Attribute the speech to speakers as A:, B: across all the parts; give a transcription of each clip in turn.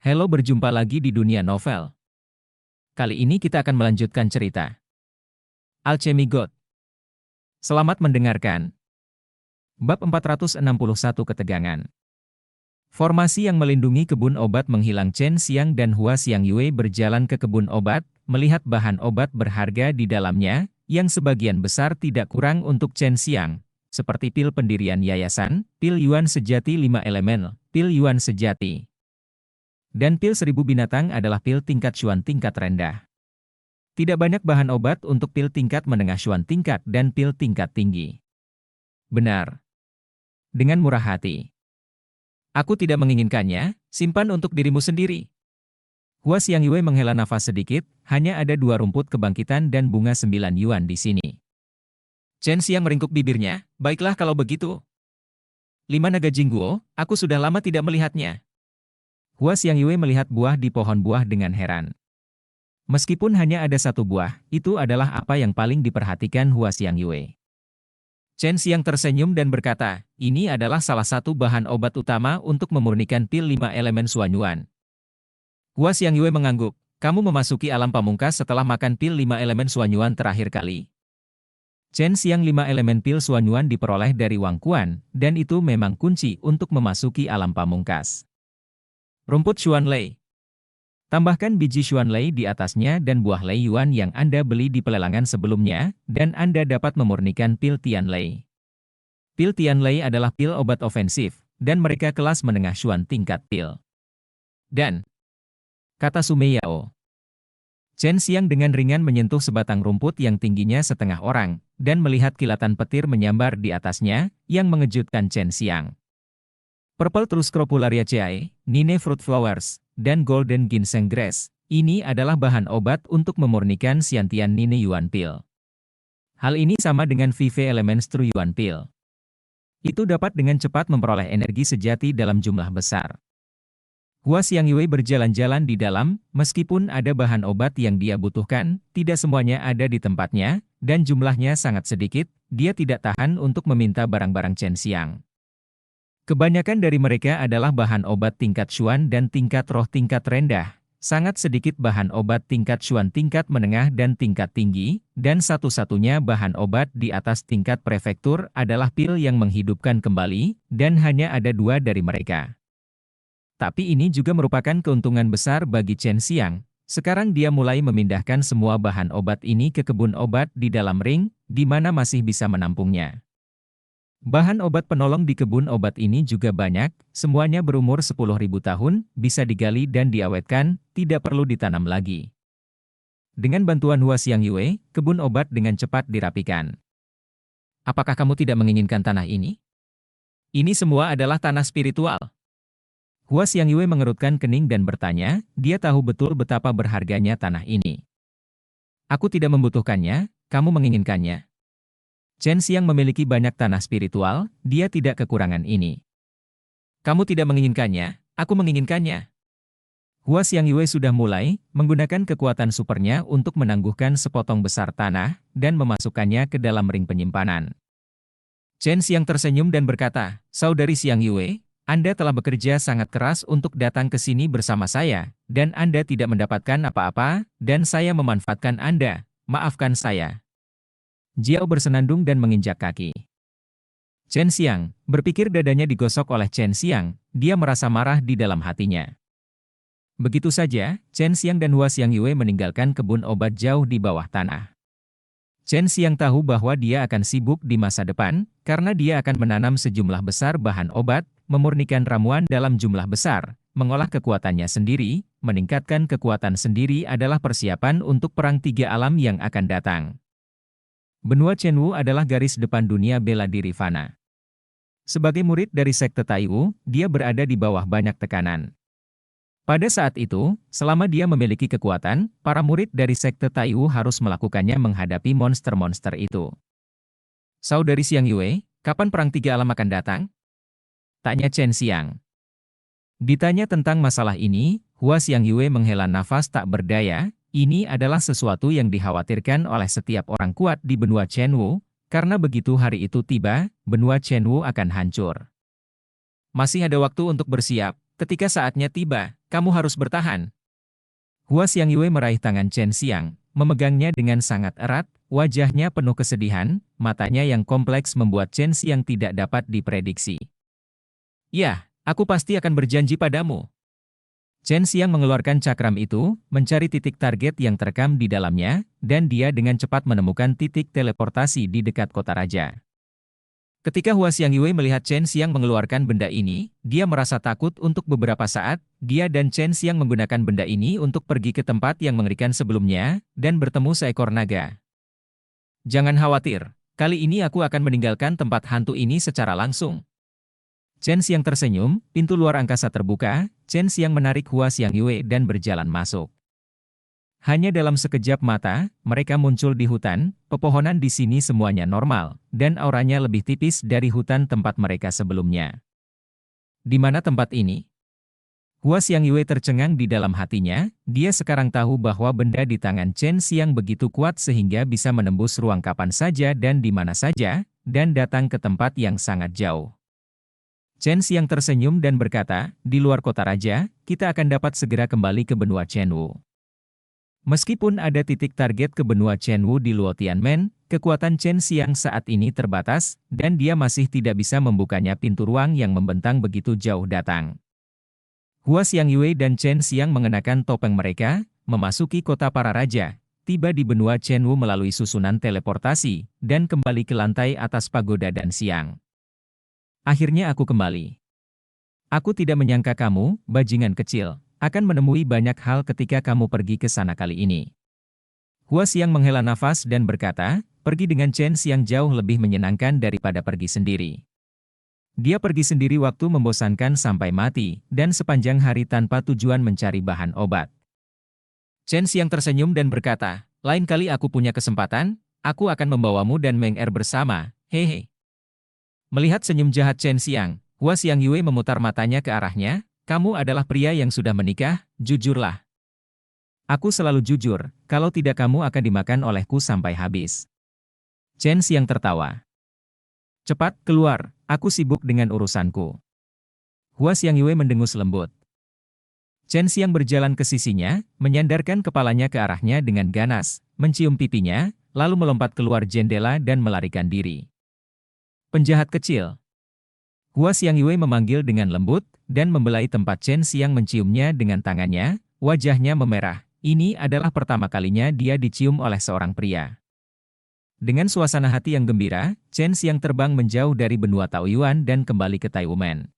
A: Halo, berjumpa lagi di dunia novel. Kali ini kita akan melanjutkan cerita Alchemy God. Selamat mendengarkan. Bab 461 Ketegangan. Formasi yang melindungi kebun obat menghilang. Chen Xiang dan Hua Xiangyue berjalan ke kebun obat, melihat bahan obat berharga di dalamnya, yang sebagian besar tidak kurang untuk Chen Xiang, seperti pil pendirian yayasan, pil Yuan sejati 5 elemen, pil Yuan sejati. Dan pil 1000 binatang adalah pil tingkat Xuan tingkat rendah. Tidak banyak bahan obat untuk pil tingkat menengah Xuan tingkat dan pil tingkat tinggi. Benar. Dengan murah hati. Aku tidak menginginkannya, simpan untuk dirimu sendiri. Hua Xiangyue menghela nafas sedikit, hanya ada 2 rumput kebangkitan dan bunga 9 yuan di sini. Chen Xiang meringkuk bibirnya, baiklah kalau begitu. 5 naga jingguo, aku sudah lama tidak melihatnya. Hua Xiangyue melihat buah di pohon buah dengan heran. Meskipun hanya ada 1 buah, itu adalah apa yang paling diperhatikan Hua Xiangyue. Chen Xiang tersenyum dan berkata, ini adalah salah satu bahan obat utama untuk memurnikan pil 5 elemen Xuanyuan. Hua Xiangyue mengangguk, kamu memasuki alam pamungkas setelah makan pil 5 elemen Xuanyuan terakhir kali. Chen Xiang 5 elemen pil Xuanyuan diperoleh dari Wang Quan, dan itu memang kunci untuk memasuki alam pamungkas. Rumput Xuan Lei. Tambahkan biji Xuan Lei di atasnya dan buah Lei Yuan yang Anda beli di pelelangan sebelumnya, dan Anda dapat memurnikan pil Tian Lei. Pil Tian Lei adalah pil obat ofensif, dan mereka kelas menengah Xuan tingkat pil. Dan, kata Sumei Yao. Chen Xiang dengan ringan menyentuh sebatang rumput yang tingginya setengah orang, dan melihat kilatan petir menyambar di atasnya, yang mengejutkan Chen Xiang. Purple True Scrofulariaceae, Nine Fruit Flowers, dan Golden Ginseng Grass, ini adalah bahan obat untuk memurnikan Xiantian Nine Yuan Pil. Hal ini sama dengan Vive Elements True Yuan Pil. Itu dapat dengan cepat memperoleh energi sejati dalam jumlah besar. Hua Xiangyue berjalan-jalan di dalam, meskipun ada bahan obat yang dia butuhkan, tidak semuanya ada di tempatnya, dan jumlahnya sangat sedikit, dia tidak tahan untuk meminta barang-barang Chen Xiang. Kebanyakan dari mereka adalah bahan obat tingkat Xuan dan tingkat roh tingkat rendah, sangat sedikit bahan obat tingkat Xuan tingkat menengah dan tingkat tinggi, dan satu-satunya bahan obat di atas tingkat prefektur adalah pil yang menghidupkan kembali, dan hanya ada 2 dari mereka. Tapi ini juga merupakan keuntungan besar bagi Chen Xiang, sekarang dia mulai memindahkan semua bahan obat ini ke kebun obat di dalam ring, di mana masih bisa menampungnya. Bahan obat penolong di kebun obat ini juga banyak, semuanya berumur 10.000 tahun, bisa digali dan diawetkan, tidak perlu ditanam lagi. Dengan bantuan Hua Xiangyue, kebun obat dengan cepat dirapikan. Apakah kamu tidak menginginkan tanah ini? Ini semua adalah tanah spiritual. Hua Xiangyue mengerutkan kening dan bertanya, dia tahu betul betapa berharganya tanah ini. Aku tidak membutuhkannya, kamu menginginkannya. Chen Xiang memiliki banyak tanah spiritual, dia tidak kekurangan ini. Kamu tidak menginginkannya, aku menginginkannya. Hua Xiangyue sudah mulai menggunakan kekuatan supernya untuk menangguhkan sepotong besar tanah, dan memasukkannya ke dalam ring penyimpanan. Chen Xiang tersenyum dan berkata, Saudari Xiangyue, Anda telah bekerja sangat keras untuk datang ke sini bersama saya, dan Anda tidak mendapatkan apa-apa, dan saya memanfaatkan Anda, maafkan saya. Jiao bersenandung dan menginjak kaki. Chen Xiang, berpikir dadanya digosok oleh Chen Xiang, dia merasa marah di dalam hatinya. Begitu saja, Chen Xiang dan Hua Xiangyue meninggalkan kebun obat jauh di bawah tanah. Chen Xiang tahu bahwa dia akan sibuk di masa depan, karena dia akan menanam sejumlah besar bahan obat, memurnikan ramuan dalam jumlah besar, mengolah kekuatannya sendiri, meningkatkan kekuatan sendiri adalah persiapan untuk perang 3 alam yang akan datang. Benua Chenwu adalah garis depan dunia bela diri fana. Sebagai murid dari sekte Taiwu, dia berada di bawah banyak tekanan. Pada saat itu, selama dia memiliki kekuatan, para murid dari sekte Taiwu harus melakukannya menghadapi monster-monster itu. Saudari Xiangyue, kapan perang 3 alam akan datang? Tanya Chen Xiang. Ditanya tentang masalah ini, Hua Xiangyue menghela nafas tak berdaya. Ini adalah sesuatu yang dikhawatirkan oleh setiap orang kuat di benua Chenwu, karena begitu hari itu tiba, benua Chenwu akan hancur. Masih ada waktu untuk bersiap, ketika saatnya tiba, kamu harus bertahan. Hua Xiangyue meraih tangan Chen Xiang, memegangnya dengan sangat erat, wajahnya penuh kesedihan, matanya yang kompleks membuat Chen Xiang tidak dapat diprediksi. Ya, aku pasti akan berjanji padamu. Chen Xiang mengeluarkan cakram itu, mencari titik target yang terekam di dalamnya, dan dia dengan cepat menemukan titik teleportasi di dekat kota raja. Ketika Hua Xiangyue melihat Chen Xiang mengeluarkan benda ini, dia merasa takut untuk beberapa saat. Dia dan Chen Xiang menggunakan benda ini untuk pergi ke tempat yang mengerikan sebelumnya, dan bertemu seekor naga. Jangan khawatir, kali ini aku akan meninggalkan tempat hantu ini secara langsung. Chen Xiang tersenyum, pintu luar angkasa terbuka, Chen Xiang menarik Hua Xiangyue dan berjalan masuk. Hanya dalam sekejap mata, mereka muncul di hutan, pepohonan di sini semuanya normal, dan auranya lebih tipis dari hutan tempat mereka sebelumnya. Di mana tempat ini? Hua Xiangyue tercengang di dalam hatinya, dia sekarang tahu bahwa benda di tangan Chen Xiang begitu kuat sehingga bisa menembus ruang kapan saja dan di mana saja, dan datang ke tempat yang sangat jauh. Chen Xiang tersenyum dan berkata, di luar kota raja, kita akan dapat segera kembali ke benua Chenwu. Meskipun ada titik target ke benua Chenwu di Luo Tianmen, kekuatan Chen Xiang saat ini terbatas, dan dia masih tidak bisa membukanya pintu ruang yang membentang begitu jauh datang. Hua Xiangyue dan Chen Xiang mengenakan topeng mereka, memasuki kota para raja, tiba di benua Chenwu melalui susunan teleportasi, dan kembali ke lantai atas pagoda dan siang. Akhirnya aku kembali. Aku tidak menyangka kamu, bajingan kecil, akan menemui banyak hal ketika kamu pergi ke sana kali ini. Hua Xiang menghela nafas dan berkata, pergi dengan Chen Xiang jauh lebih menyenangkan daripada pergi sendiri. Dia pergi sendiri waktu membosankan sampai mati, dan sepanjang hari tanpa tujuan mencari bahan obat. Chen Xiang tersenyum dan berkata, lain kali aku punya kesempatan, aku akan membawamu dan Meng Er bersama, hehe. Melihat senyum jahat Chen Xiang, Hua Xiangyue memutar matanya ke arahnya, kamu adalah pria yang sudah menikah, jujurlah. Aku selalu jujur, kalau tidak kamu akan dimakan olehku sampai habis. Chen Xiang tertawa. Cepat, keluar, aku sibuk dengan urusanku. Hua Xiangyue mendengus lembut. Chen Xiang berjalan ke sisinya, menyandarkan kepalanya ke arahnya dengan ganas, mencium pipinya, lalu melompat keluar jendela dan melarikan diri. Penjahat kecil. Hua Xiangyue memanggil dengan lembut, dan membelai tempat Chen Xiang menciumnya dengan tangannya, wajahnya memerah. Ini adalah pertama kalinya dia dicium oleh seorang pria. Dengan suasana hati yang gembira, Chen Xiang terbang menjauh dari benua Taoyuan dan kembali ke Taiwumen.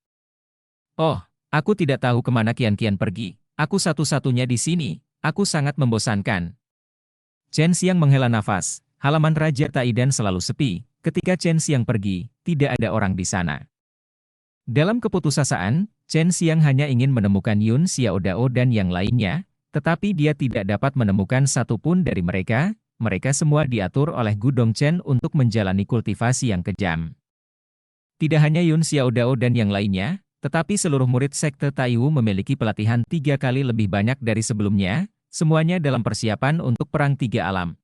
A: Oh, aku tidak tahu kemana Qian pergi. Aku satu-satunya di sini. Aku sangat membosankan. Chen Xiang menghela nafas. Halaman Raja Taidan selalu sepi. Ketika Chen Xiang pergi, tidak ada orang di sana. Dalam keputusasaan, Chen Xiang hanya ingin menemukan Yun Xiaodao dan yang lainnya, tetapi dia tidak dapat menemukan satupun dari mereka. Mereka semua diatur oleh Gu Dongchen untuk menjalani kultivasi yang kejam. Tidak hanya Yun Xiaodao dan yang lainnya, tetapi seluruh murid sekte Taiwu memiliki pelatihan 3 kali lebih banyak dari sebelumnya, semuanya dalam persiapan untuk Perang Tiga Alam.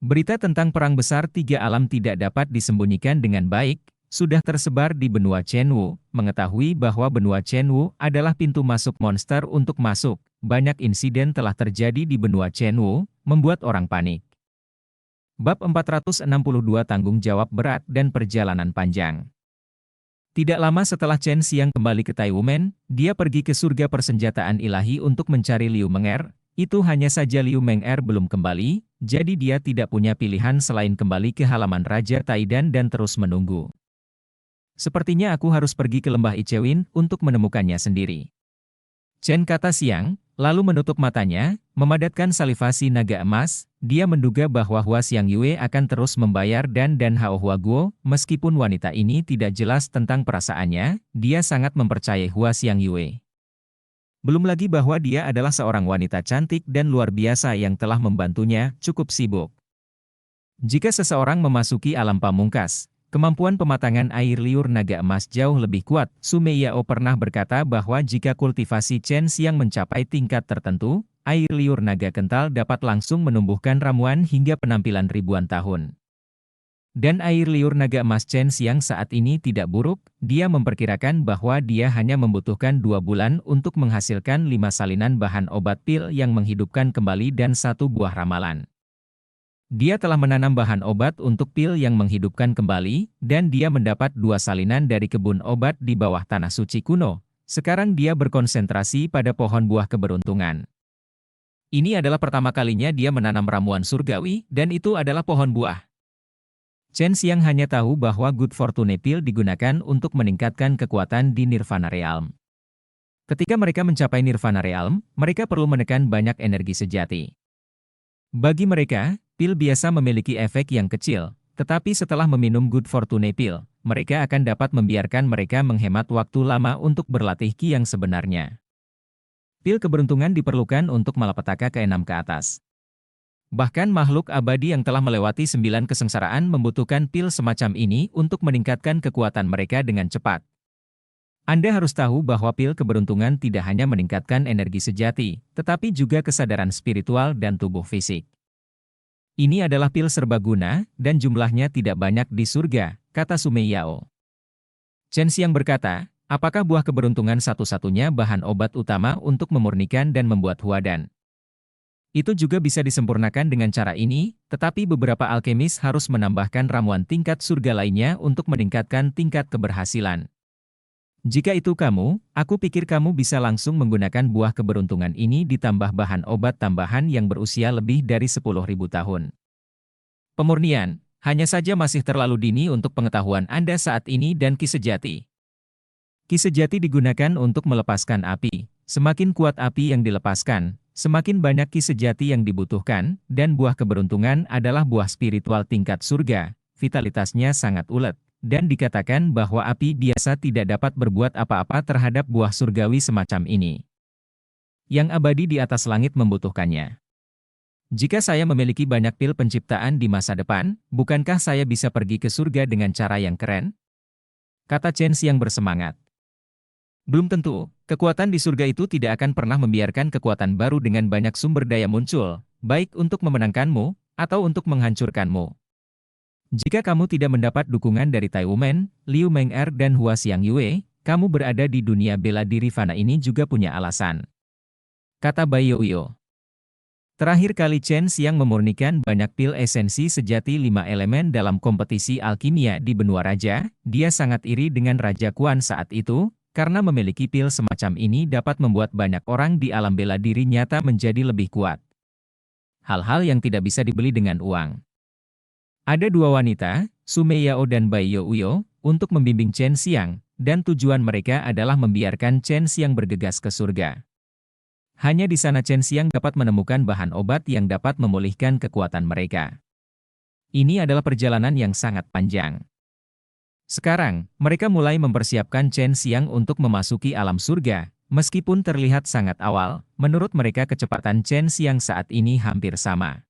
A: Berita tentang Perang Besar Tiga Alam tidak dapat disembunyikan dengan baik, sudah tersebar di benua Chenwu. Mengetahui bahwa benua Chenwu adalah pintu masuk monster untuk masuk, banyak insiden telah terjadi di benua Chenwu, membuat orang panik. Bab 462 Tanggung Jawab Berat dan Perjalanan Panjang. Tidak lama setelah Chen Xiang kembali ke Taiwumen, dia pergi ke surga persenjataan ilahi untuk mencari Liu Meng'er. Itu hanya saja Liu Meng'er belum kembali, jadi dia tidak punya pilihan selain kembali ke halaman Raja Taidan dan terus menunggu. Sepertinya aku harus pergi ke lembah Ichewin untuk menemukannya sendiri. Chen kata Xiang, lalu menutup matanya, memadatkan salivasi naga emas. Dia menduga bahwa Hua Xiangyue akan terus membayar dan Hao Huaguo, meskipun wanita ini tidak jelas tentang perasaannya, dia sangat mempercayai Hua Xiangyue. Belum lagi bahwa dia adalah seorang wanita cantik dan luar biasa yang telah membantunya, cukup sibuk. Jika seseorang memasuki alam pamungkas, kemampuan pematangan air liur naga emas jauh lebih kuat. Su Meiyao pernah berkata bahwa jika kultivasi Chen Xiang mencapai tingkat tertentu, air liur naga kental dapat langsung menumbuhkan ramuan hingga penampilan ribuan tahun. Dan air liur naga emas Chen Xiang saat ini tidak buruk, dia memperkirakan bahwa dia hanya membutuhkan 2 bulan untuk menghasilkan 5 salinan bahan obat pil yang menghidupkan kembali dan 1 buah ramalan. Dia telah menanam bahan obat untuk pil yang menghidupkan kembali, dan dia mendapat 2 salinan dari kebun obat di bawah tanah suci kuno. Sekarang dia berkonsentrasi pada pohon buah keberuntungan. Ini adalah pertama kalinya dia menanam ramuan surgawi, dan itu adalah pohon buah. Chen Xiang hanya tahu bahwa Good Fortune Pill digunakan untuk meningkatkan kekuatan di Nirvana Realm. Ketika mereka mencapai Nirvana Realm, mereka perlu menekan banyak energi sejati. Bagi mereka, pil biasa memiliki efek yang kecil, tetapi setelah meminum Good Fortune Pill, mereka akan dapat membiarkan mereka menghemat waktu lama untuk berlatih ki yang sebenarnya. Pil keberuntungan diperlukan untuk malapetaka ke-6 ke atas. Bahkan makhluk abadi yang telah melewati 9 kesengsaraan membutuhkan pil semacam ini untuk meningkatkan kekuatan mereka dengan cepat. Anda harus tahu bahwa pil keberuntungan tidak hanya meningkatkan energi sejati, tetapi juga kesadaran spiritual dan tubuh fisik. Ini adalah pil serbaguna, dan jumlahnya tidak banyak di surga, kata Sumei Yao. Chen Xiang berkata, apakah buah keberuntungan satu-satunya bahan obat utama untuk memurnikan dan membuat huadan? Itu juga bisa disempurnakan dengan cara ini, tetapi beberapa alkemis harus menambahkan ramuan tingkat surga lainnya untuk meningkatkan tingkat keberhasilan. Jika itu kamu, aku pikir kamu bisa langsung menggunakan buah keberuntungan ini ditambah bahan obat tambahan yang berusia lebih dari 10.000 tahun. Pemurnian, hanya saja masih terlalu dini untuk pengetahuan Anda saat ini dan ki sejati. Ki sejati digunakan untuk melepaskan api. Semakin kuat api yang dilepaskan, semakin banyak ki sejati yang dibutuhkan, dan buah keberuntungan adalah buah spiritual tingkat surga, vitalitasnya sangat ulet, dan dikatakan bahwa api biasa tidak dapat berbuat apa-apa terhadap buah surgawi semacam ini. Yang abadi di atas langit membutuhkannya. Jika saya memiliki banyak pil penciptaan di masa depan, bukankah saya bisa pergi ke surga dengan cara yang keren? Kata Chen Xiang bersemangat. Belum tentu, kekuatan di surga itu tidak akan pernah membiarkan kekuatan baru dengan banyak sumber daya muncul, baik untuk memenangkanmu, atau untuk menghancurkanmu. Jika kamu tidak mendapat dukungan dari Tai Wumen, Liu Meng'er dan Hua Xiang Yue, kamu berada di dunia bela diri fana ini juga punya alasan. Kata Bai Youyo. Terakhir kali Chen Xiang memurnikan banyak pil esensi sejati 5 elemen dalam kompetisi alkimia di benua raja, dia sangat iri dengan Raja Kuan saat itu, karena memiliki pil semacam ini dapat membuat banyak orang di alam bela diri nyata menjadi lebih kuat. Hal-hal yang tidak bisa dibeli dengan uang. Ada 2 wanita, Sumei Yao dan Bai Youyo, untuk membimbing Chen Xiang, dan tujuan mereka adalah membiarkan Chen Xiang bergegas ke surga. Hanya di sana Chen Xiang dapat menemukan bahan obat yang dapat memulihkan kekuatan mereka. Ini adalah perjalanan yang sangat panjang. Sekarang, mereka mulai mempersiapkan Chen Xiang untuk memasuki alam surga, meskipun terlihat sangat awal, menurut mereka kecepatan Chen Xiang saat ini hampir sama.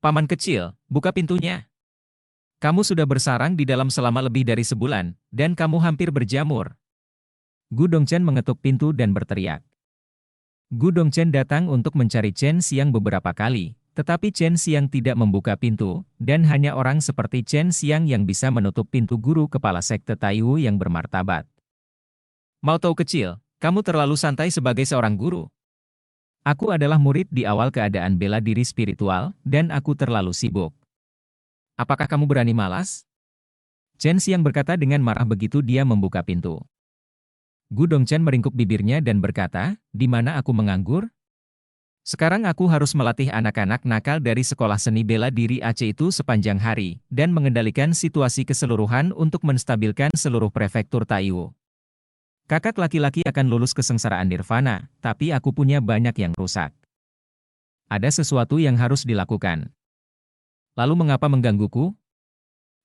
A: Paman kecil, buka pintunya. Kamu sudah bersarang di dalam selama lebih dari sebulan, dan kamu hampir berjamur. Gu Dongchen mengetuk pintu dan berteriak. Gu Dongchen datang untuk mencari Chen Xiang beberapa kali. Tetapi Chen Xiang tidak membuka pintu, dan hanya orang seperti Chen Xiang yang bisa menutup pintu guru kepala sekte Taiwu yang bermartabat. Mau tahu kecil, kamu terlalu santai sebagai seorang guru. Aku adalah murid di awal keadaan bela diri spiritual, dan aku terlalu sibuk. Apakah kamu berani malas? Chen Xiang berkata dengan marah begitu dia membuka pintu. Gu Dongchen meringkuk bibirnya dan berkata, di mana aku menganggur? Sekarang aku harus melatih anak-anak nakal dari sekolah seni bela diri Aceh itu sepanjang hari, dan mengendalikan situasi keseluruhan untuk menstabilkan seluruh prefektur Taiwu. Kakak laki-laki akan lulus kesengsaraan nirvana, tapi aku punya banyak yang rusak. Ada sesuatu yang harus dilakukan. Lalu mengapa menggangguku?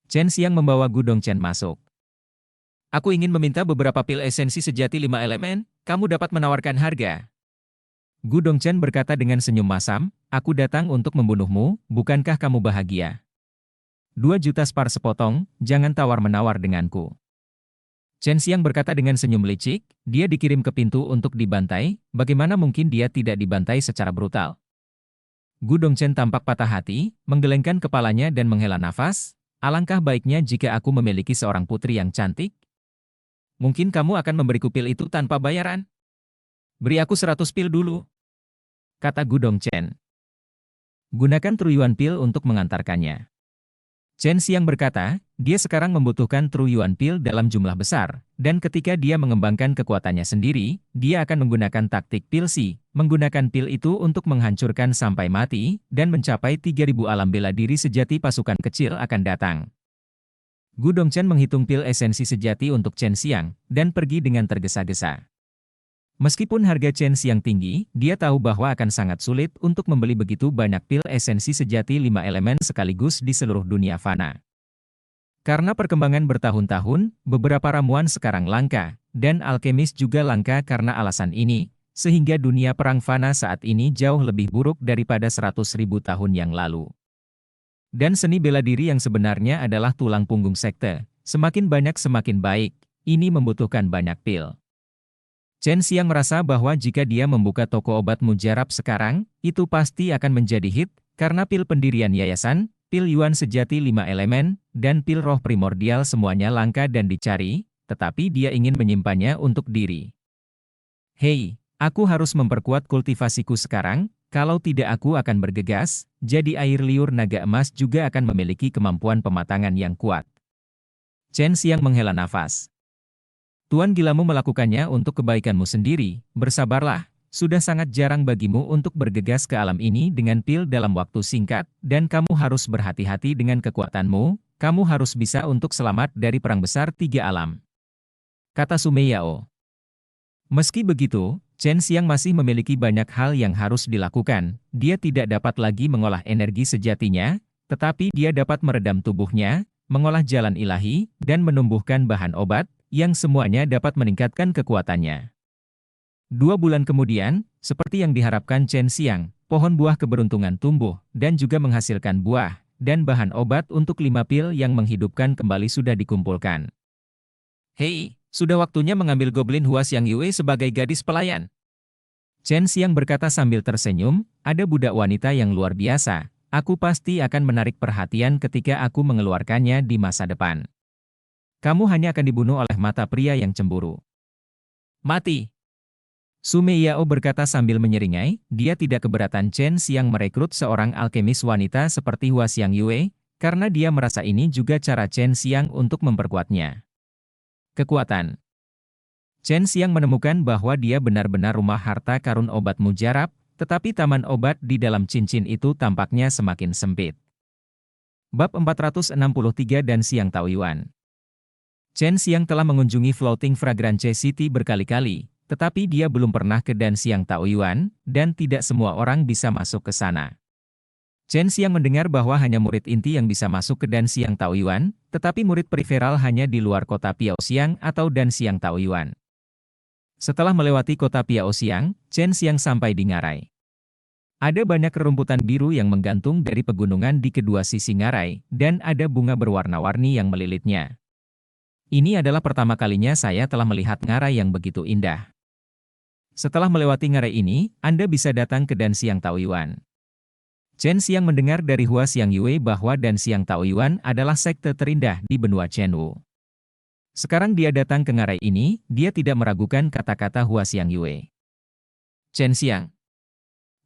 A: Chen Xiang membawa Gu Dongchen masuk. Aku ingin meminta beberapa pil esensi sejati 5 elemen, kamu dapat menawarkan harga. Gu Dongchen berkata dengan senyum masam, aku datang untuk membunuhmu, bukankah kamu bahagia? 2 juta spar sepotong, jangan tawar-menawar denganku. Chen Xiang berkata dengan senyum licik, dia dikirim ke pintu untuk dibantai, bagaimana mungkin dia tidak dibantai secara brutal? Gu Dongchen tampak patah hati, menggelengkan kepalanya dan menghela nafas, Alangkah baiknya jika aku memiliki seorang putri yang cantik. Mungkin kamu akan memberiku pil itu tanpa bayaran? Beri aku 100 pil dulu, kata Gudong Chen. Gunakan Truyuan pil untuk mengantarkannya. Chen Xiang berkata, dia sekarang membutuhkan Truyuan pil dalam jumlah besar, dan ketika dia mengembangkan kekuatannya sendiri, dia akan menggunakan taktik pil Si, menggunakan pil itu untuk menghancurkan sampai mati, dan mencapai 3.000 alam bela diri sejati pasukan kecil akan datang. Gudong Chen menghitung pil esensi sejati untuk Chen Xiang, dan pergi dengan tergesa-gesa. Meskipun harga Chen Xiang tinggi, dia tahu bahwa akan sangat sulit untuk membeli begitu banyak pil esensi sejati 5 elemen sekaligus di seluruh dunia fana. Karena perkembangan bertahun-tahun, beberapa ramuan sekarang langka, dan alkemis juga langka karena alasan ini, sehingga dunia perang fana saat ini jauh lebih buruk daripada 100.000 tahun yang lalu. Dan seni bela diri yang sebenarnya adalah tulang punggung sekte, semakin banyak semakin baik, ini membutuhkan banyak pil. Chen Xiang merasa bahwa jika dia membuka toko obat mujarab sekarang, itu pasti akan menjadi hit, karena pil pendirian yayasan, pil Yuan sejati 5 elemen, dan pil roh primordial semuanya langka dan dicari, tetapi dia ingin menyimpannya untuk diri. Hei, aku harus memperkuat kultivasiku sekarang, kalau tidak aku akan bergegas, jadi air liur naga emas juga akan memiliki kemampuan pematangan yang kuat. Chen Xiang menghela nafas. Tuan gilamu melakukannya untuk kebaikanmu sendiri, bersabarlah, sudah sangat jarang bagimu untuk bergegas ke alam ini dengan pil dalam waktu singkat, dan kamu harus berhati-hati dengan kekuatanmu, kamu harus bisa untuk selamat dari perang besar 3 alam. Kata Sumeyao. Meski begitu, Chen Xiang masih memiliki banyak hal yang harus dilakukan, dia tidak dapat lagi mengolah energi sejatinya, tetapi dia dapat meredam tubuhnya, mengolah jalan ilahi, dan menumbuhkan bahan obat, yang semuanya dapat meningkatkan kekuatannya. 2 bulan kemudian, seperti yang diharapkan Chen Xiang, pohon buah keberuntungan tumbuh, dan juga menghasilkan buah, dan bahan obat untuk 5 pil yang menghidupkan kembali sudah dikumpulkan. Hei, sudah waktunya mengambil Goblin Hua Xiang Yue sebagai gadis pelayan. Chen Xiang berkata sambil tersenyum, ada budak wanita yang luar biasa, aku pasti akan menarik perhatian ketika aku mengeluarkannya di masa depan. Kamu hanya akan dibunuh oleh mata pria yang cemburu. Mati! Sumeyao berkata sambil menyeringai, dia tidak keberatan Chen Xiang merekrut seorang alkemis wanita seperti Hua Xiang Yue, karena dia merasa ini juga cara Chen Xiang untuk memperkuatnya. Kekuatan. Chen Xiang menemukan bahwa dia benar-benar rumah harta karun obat mujarab, tetapi taman obat di dalam cincin itu tampaknya semakin sempit. Bab 463 dan Xiang Taoyuan. Chen Xiang telah mengunjungi Floating Fragrance City berkali-kali, tetapi dia belum pernah ke Dan Xiang Taoyuan, dan tidak semua orang bisa masuk ke sana. Chen Xiang mendengar bahwa hanya murid inti yang bisa masuk ke Dan Xiang Taoyuan, tetapi murid periferal hanya di luar kota Piaoxiang atau Dan Xiang Taoyuan. Setelah melewati kota Piaoxiang, Chen Xiang sampai di ngarai. Ada banyak rerumputan biru yang menggantung dari pegunungan di kedua sisi ngarai, dan ada bunga berwarna-warni yang melilitnya. Ini adalah pertama kalinya saya telah melihat ngarai yang begitu indah. Setelah melewati ngarai ini, Anda bisa datang ke Dan Xiang Taoyuan. Chen Xiang mendengar dari Hua Xiang Yue bahwa Dan Xiang Taoyuan adalah sekte terindah di benua Chenwu. Sekarang dia datang ke ngarai ini, dia tidak meragukan kata-kata Hua Xiang Yue. Chen Xiang.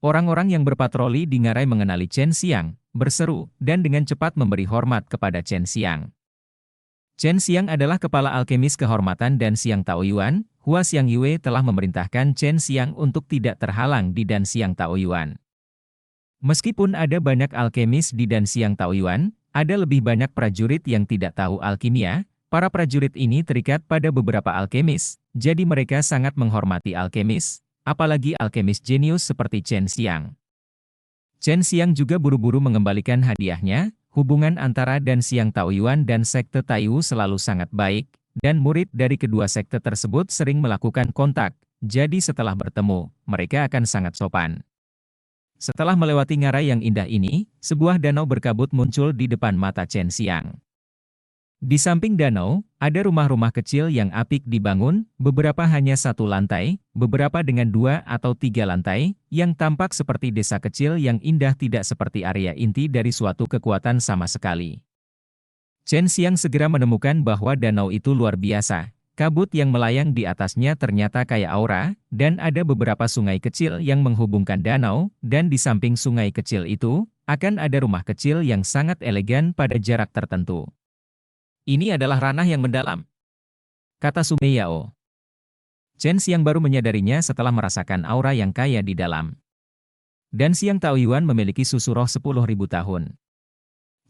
A: Orang-orang yang berpatroli di ngarai mengenali Chen Xiang, berseru, dan dengan cepat memberi hormat kepada Chen Xiang. Chen Xiang adalah kepala alkemis kehormatan Dan Xiang Taoyuan. Hua Xiang Yue telah memerintahkan Chen Xiang untuk tidak terhalang di Dan Xiang Taoyuan. Meskipun ada banyak alkemis di Dan Xiang Taoyuan, ada lebih banyak prajurit yang tidak tahu alkimia. Para prajurit ini terikat pada beberapa alkemis, jadi mereka sangat menghormati alkemis, apalagi alkemis jenius seperti Chen Xiang. Chen Xiang juga buru-buru mengembalikan hadiahnya. Hubungan antara Dan Xiang Taoyuan dan sekte Taiwu selalu sangat baik, dan murid dari kedua sekte tersebut sering melakukan kontak, jadi setelah bertemu, mereka akan sangat sopan. Setelah melewati ngarai yang indah ini, sebuah danau berkabut muncul di depan mata Chen Xiang. Di samping danau, ada rumah-rumah kecil yang apik dibangun, beberapa hanya 1 lantai, beberapa dengan 2 atau 3 lantai, yang tampak seperti desa kecil yang indah tidak seperti area inti dari suatu kekuatan sama sekali. Chen Xiang segera menemukan bahwa danau itu luar biasa. Kabut yang melayang di atasnya ternyata kayak aura, dan ada beberapa sungai kecil yang menghubungkan danau, dan di samping sungai kecil itu, akan ada rumah kecil yang sangat elegan pada jarak tertentu. Ini adalah ranah yang mendalam, kata Sumeyao. Chen Xiang baru menyadarinya setelah merasakan aura yang kaya di dalam. Dan Xiang Taoyuan memiliki susu roh 10.000 tahun.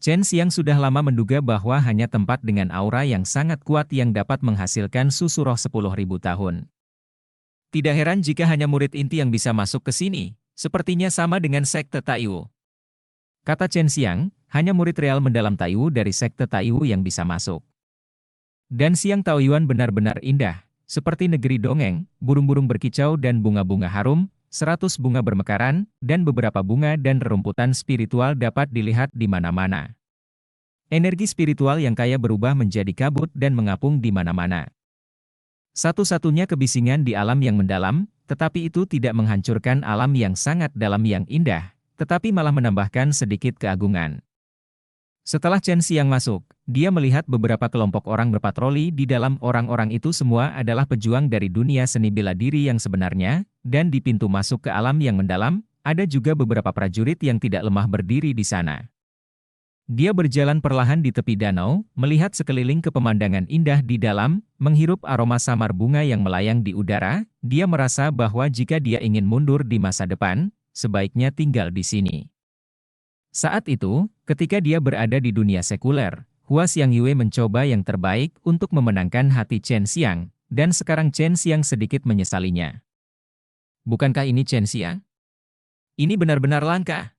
A: Chen Xiang sudah lama menduga bahwa hanya tempat dengan aura yang sangat kuat yang dapat menghasilkan susu roh 10.000 tahun. Tidak heran jika hanya murid inti yang bisa masuk ke sini, sepertinya sama dengan sekte Taiwu. Kata Chen Xiang, hanya murid real mendalam Taiwu dari sekte Taiwu yang bisa masuk. Dan Xiang Taoyuan benar-benar indah, seperti negeri dongeng, burung-burung berkicau dan bunga-bunga harum, 100 bunga bermekaran, dan beberapa bunga dan rerumputan spiritual dapat dilihat di mana-mana. Energi spiritual yang kaya berubah menjadi kabut dan mengapung di mana-mana. Satu-satunya kebisingan di alam yang mendalam, tetapi itu tidak menghancurkan alam yang sangat dalam yang indah, tetapi malah menambahkan sedikit keagungan. Setelah Chen Xiang masuk, dia melihat beberapa kelompok orang berpatroli di dalam. Orang-orang itu semua adalah pejuang dari dunia seni bela diri yang sebenarnya, dan di pintu masuk ke alam yang mendalam, ada juga beberapa prajurit yang tidak lemah berdiri di sana. Dia berjalan perlahan di tepi danau, melihat sekeliling ke pemandangan indah di dalam, menghirup aroma samar bunga yang melayang di udara. Dia merasa bahwa jika dia ingin mundur di masa depan, sebaiknya tinggal di sini. Saat itu, ketika dia berada di dunia sekuler, Hua Xiangyue mencoba yang terbaik untuk memenangkan hati Chen Xiang, dan sekarang Chen Xiang sedikit menyesalinya. Bukankah ini Chen Xiang? Ini benar-benar langka.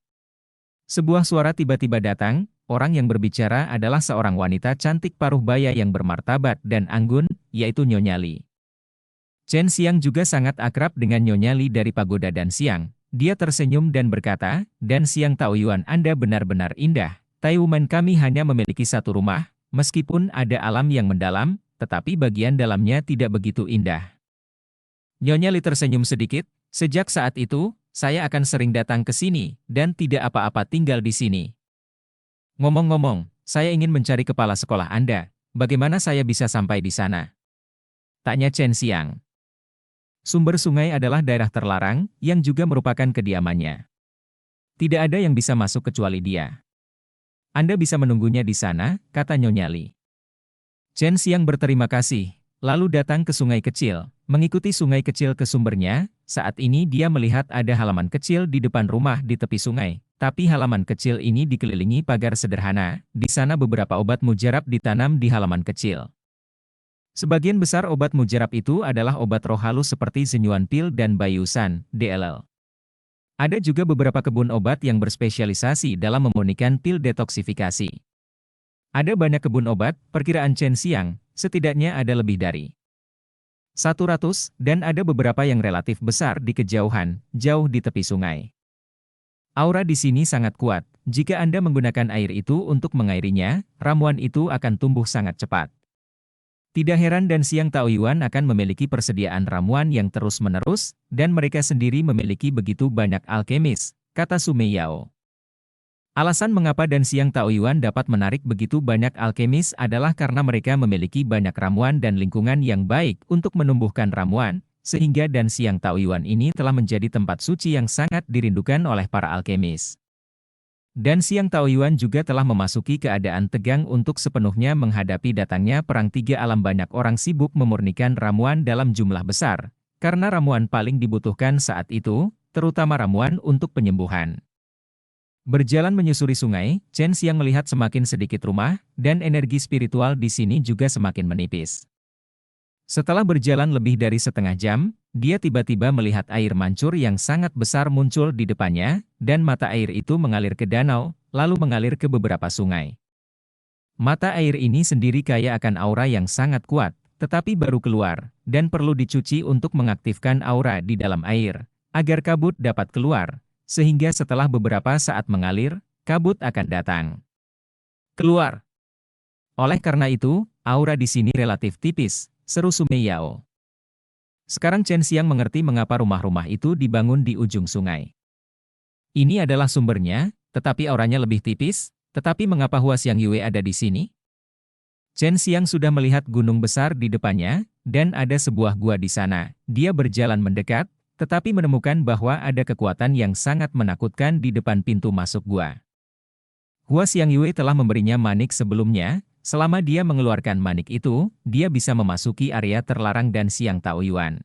A: Sebuah suara tiba-tiba datang, orang yang berbicara adalah seorang wanita cantik paruh baya yang bermartabat dan anggun, yaitu Nyonya Li. Chen Xiang juga sangat akrab dengan Nyonya Li dari Pagoda Dan Xiang. Dia tersenyum dan berkata, "Dan Xiang Taoyuan, Anda benar-benar indah. Taiwuman kami hanya memiliki satu rumah, meskipun ada alam yang mendalam, tetapi bagian dalamnya tidak begitu indah." Nyonya Li tersenyum sedikit, "Sejak saat itu, saya akan sering datang ke sini, dan tidak apa-apa tinggal di sini. Ngomong-ngomong, saya ingin mencari kepala sekolah Anda. Bagaimana saya bisa sampai di sana?" tanya Chen Xiang. Sumber sungai adalah daerah terlarang, yang juga merupakan kediamannya. Tidak ada yang bisa masuk kecuali dia. Anda bisa menunggunya di sana, kata Nyonya Li. Chen Xiang berterima kasih, lalu datang ke sungai kecil, mengikuti sungai kecil ke sumbernya. Saat ini dia melihat ada halaman kecil di depan rumah di tepi sungai, tapi halaman kecil ini dikelilingi pagar sederhana. Di sana beberapa obat mujarab ditanam di halaman kecil. Sebagian besar obat mujarab itu adalah obat roh halus seperti Zenyuan Pil dan Bayusan, DLL. Ada juga beberapa kebun obat yang berspesialisasi dalam memurnikan pil detoksifikasi. Ada banyak kebun obat, perkiraan Chen Xiang, setidaknya ada lebih dari 100, dan ada beberapa yang relatif besar di kejauhan, jauh di tepi sungai. Aura di sini sangat kuat. Jika Anda menggunakan air itu untuk mengairinya, ramuan itu akan tumbuh sangat cepat. Tidak heran Dan Xiang Taoyuan akan memiliki persediaan ramuan yang terus-menerus, dan mereka sendiri memiliki begitu banyak alkemis, kata Sumeyao. Alasan mengapa Dan Xiang Taoyuan dapat menarik begitu banyak alkemis adalah karena mereka memiliki banyak ramuan dan lingkungan yang baik untuk menumbuhkan ramuan, sehingga Dan Xiang Taoyuan ini telah menjadi tempat suci yang sangat dirindukan oleh para alkemis. Dan Xiang Taoyuan juga telah memasuki keadaan tegang untuk sepenuhnya menghadapi datangnya perang tiga alam. Banyak orang sibuk memurnikan ramuan dalam jumlah besar, karena ramuan paling dibutuhkan saat itu, terutama ramuan untuk penyembuhan. Berjalan menyusuri sungai, Chen Xiang melihat semakin sedikit rumah, dan energi spiritual di sini juga semakin menipis. Setelah berjalan lebih dari setengah jam, dia tiba-tiba melihat air mancur yang sangat besar muncul di depannya, dan mata air itu mengalir ke danau, lalu mengalir ke beberapa sungai. Mata air ini sendiri kaya akan aura yang sangat kuat, tetapi baru keluar, dan perlu dicuci untuk mengaktifkan aura di dalam air, agar kabut dapat keluar, sehingga setelah beberapa saat mengalir, kabut akan datang. Keluar. Oleh karena itu, aura di sini relatif tipis, seru Sumeyao. Sekarang Chen Xiang mengerti mengapa rumah-rumah itu dibangun di ujung sungai. Ini adalah sumbernya, tetapi auranya lebih tipis. Tetapi mengapa Hua Xiangyue ada di sini? Chen Xiang sudah melihat gunung besar di depannya, dan ada sebuah gua di sana. Dia berjalan mendekat, tetapi menemukan bahwa ada kekuatan yang sangat menakutkan di depan pintu masuk gua. Hua Xiangyue telah memberinya manik sebelumnya. Selama dia mengeluarkan manik itu, dia bisa memasuki area terlarang dan Xiang Taoyuan.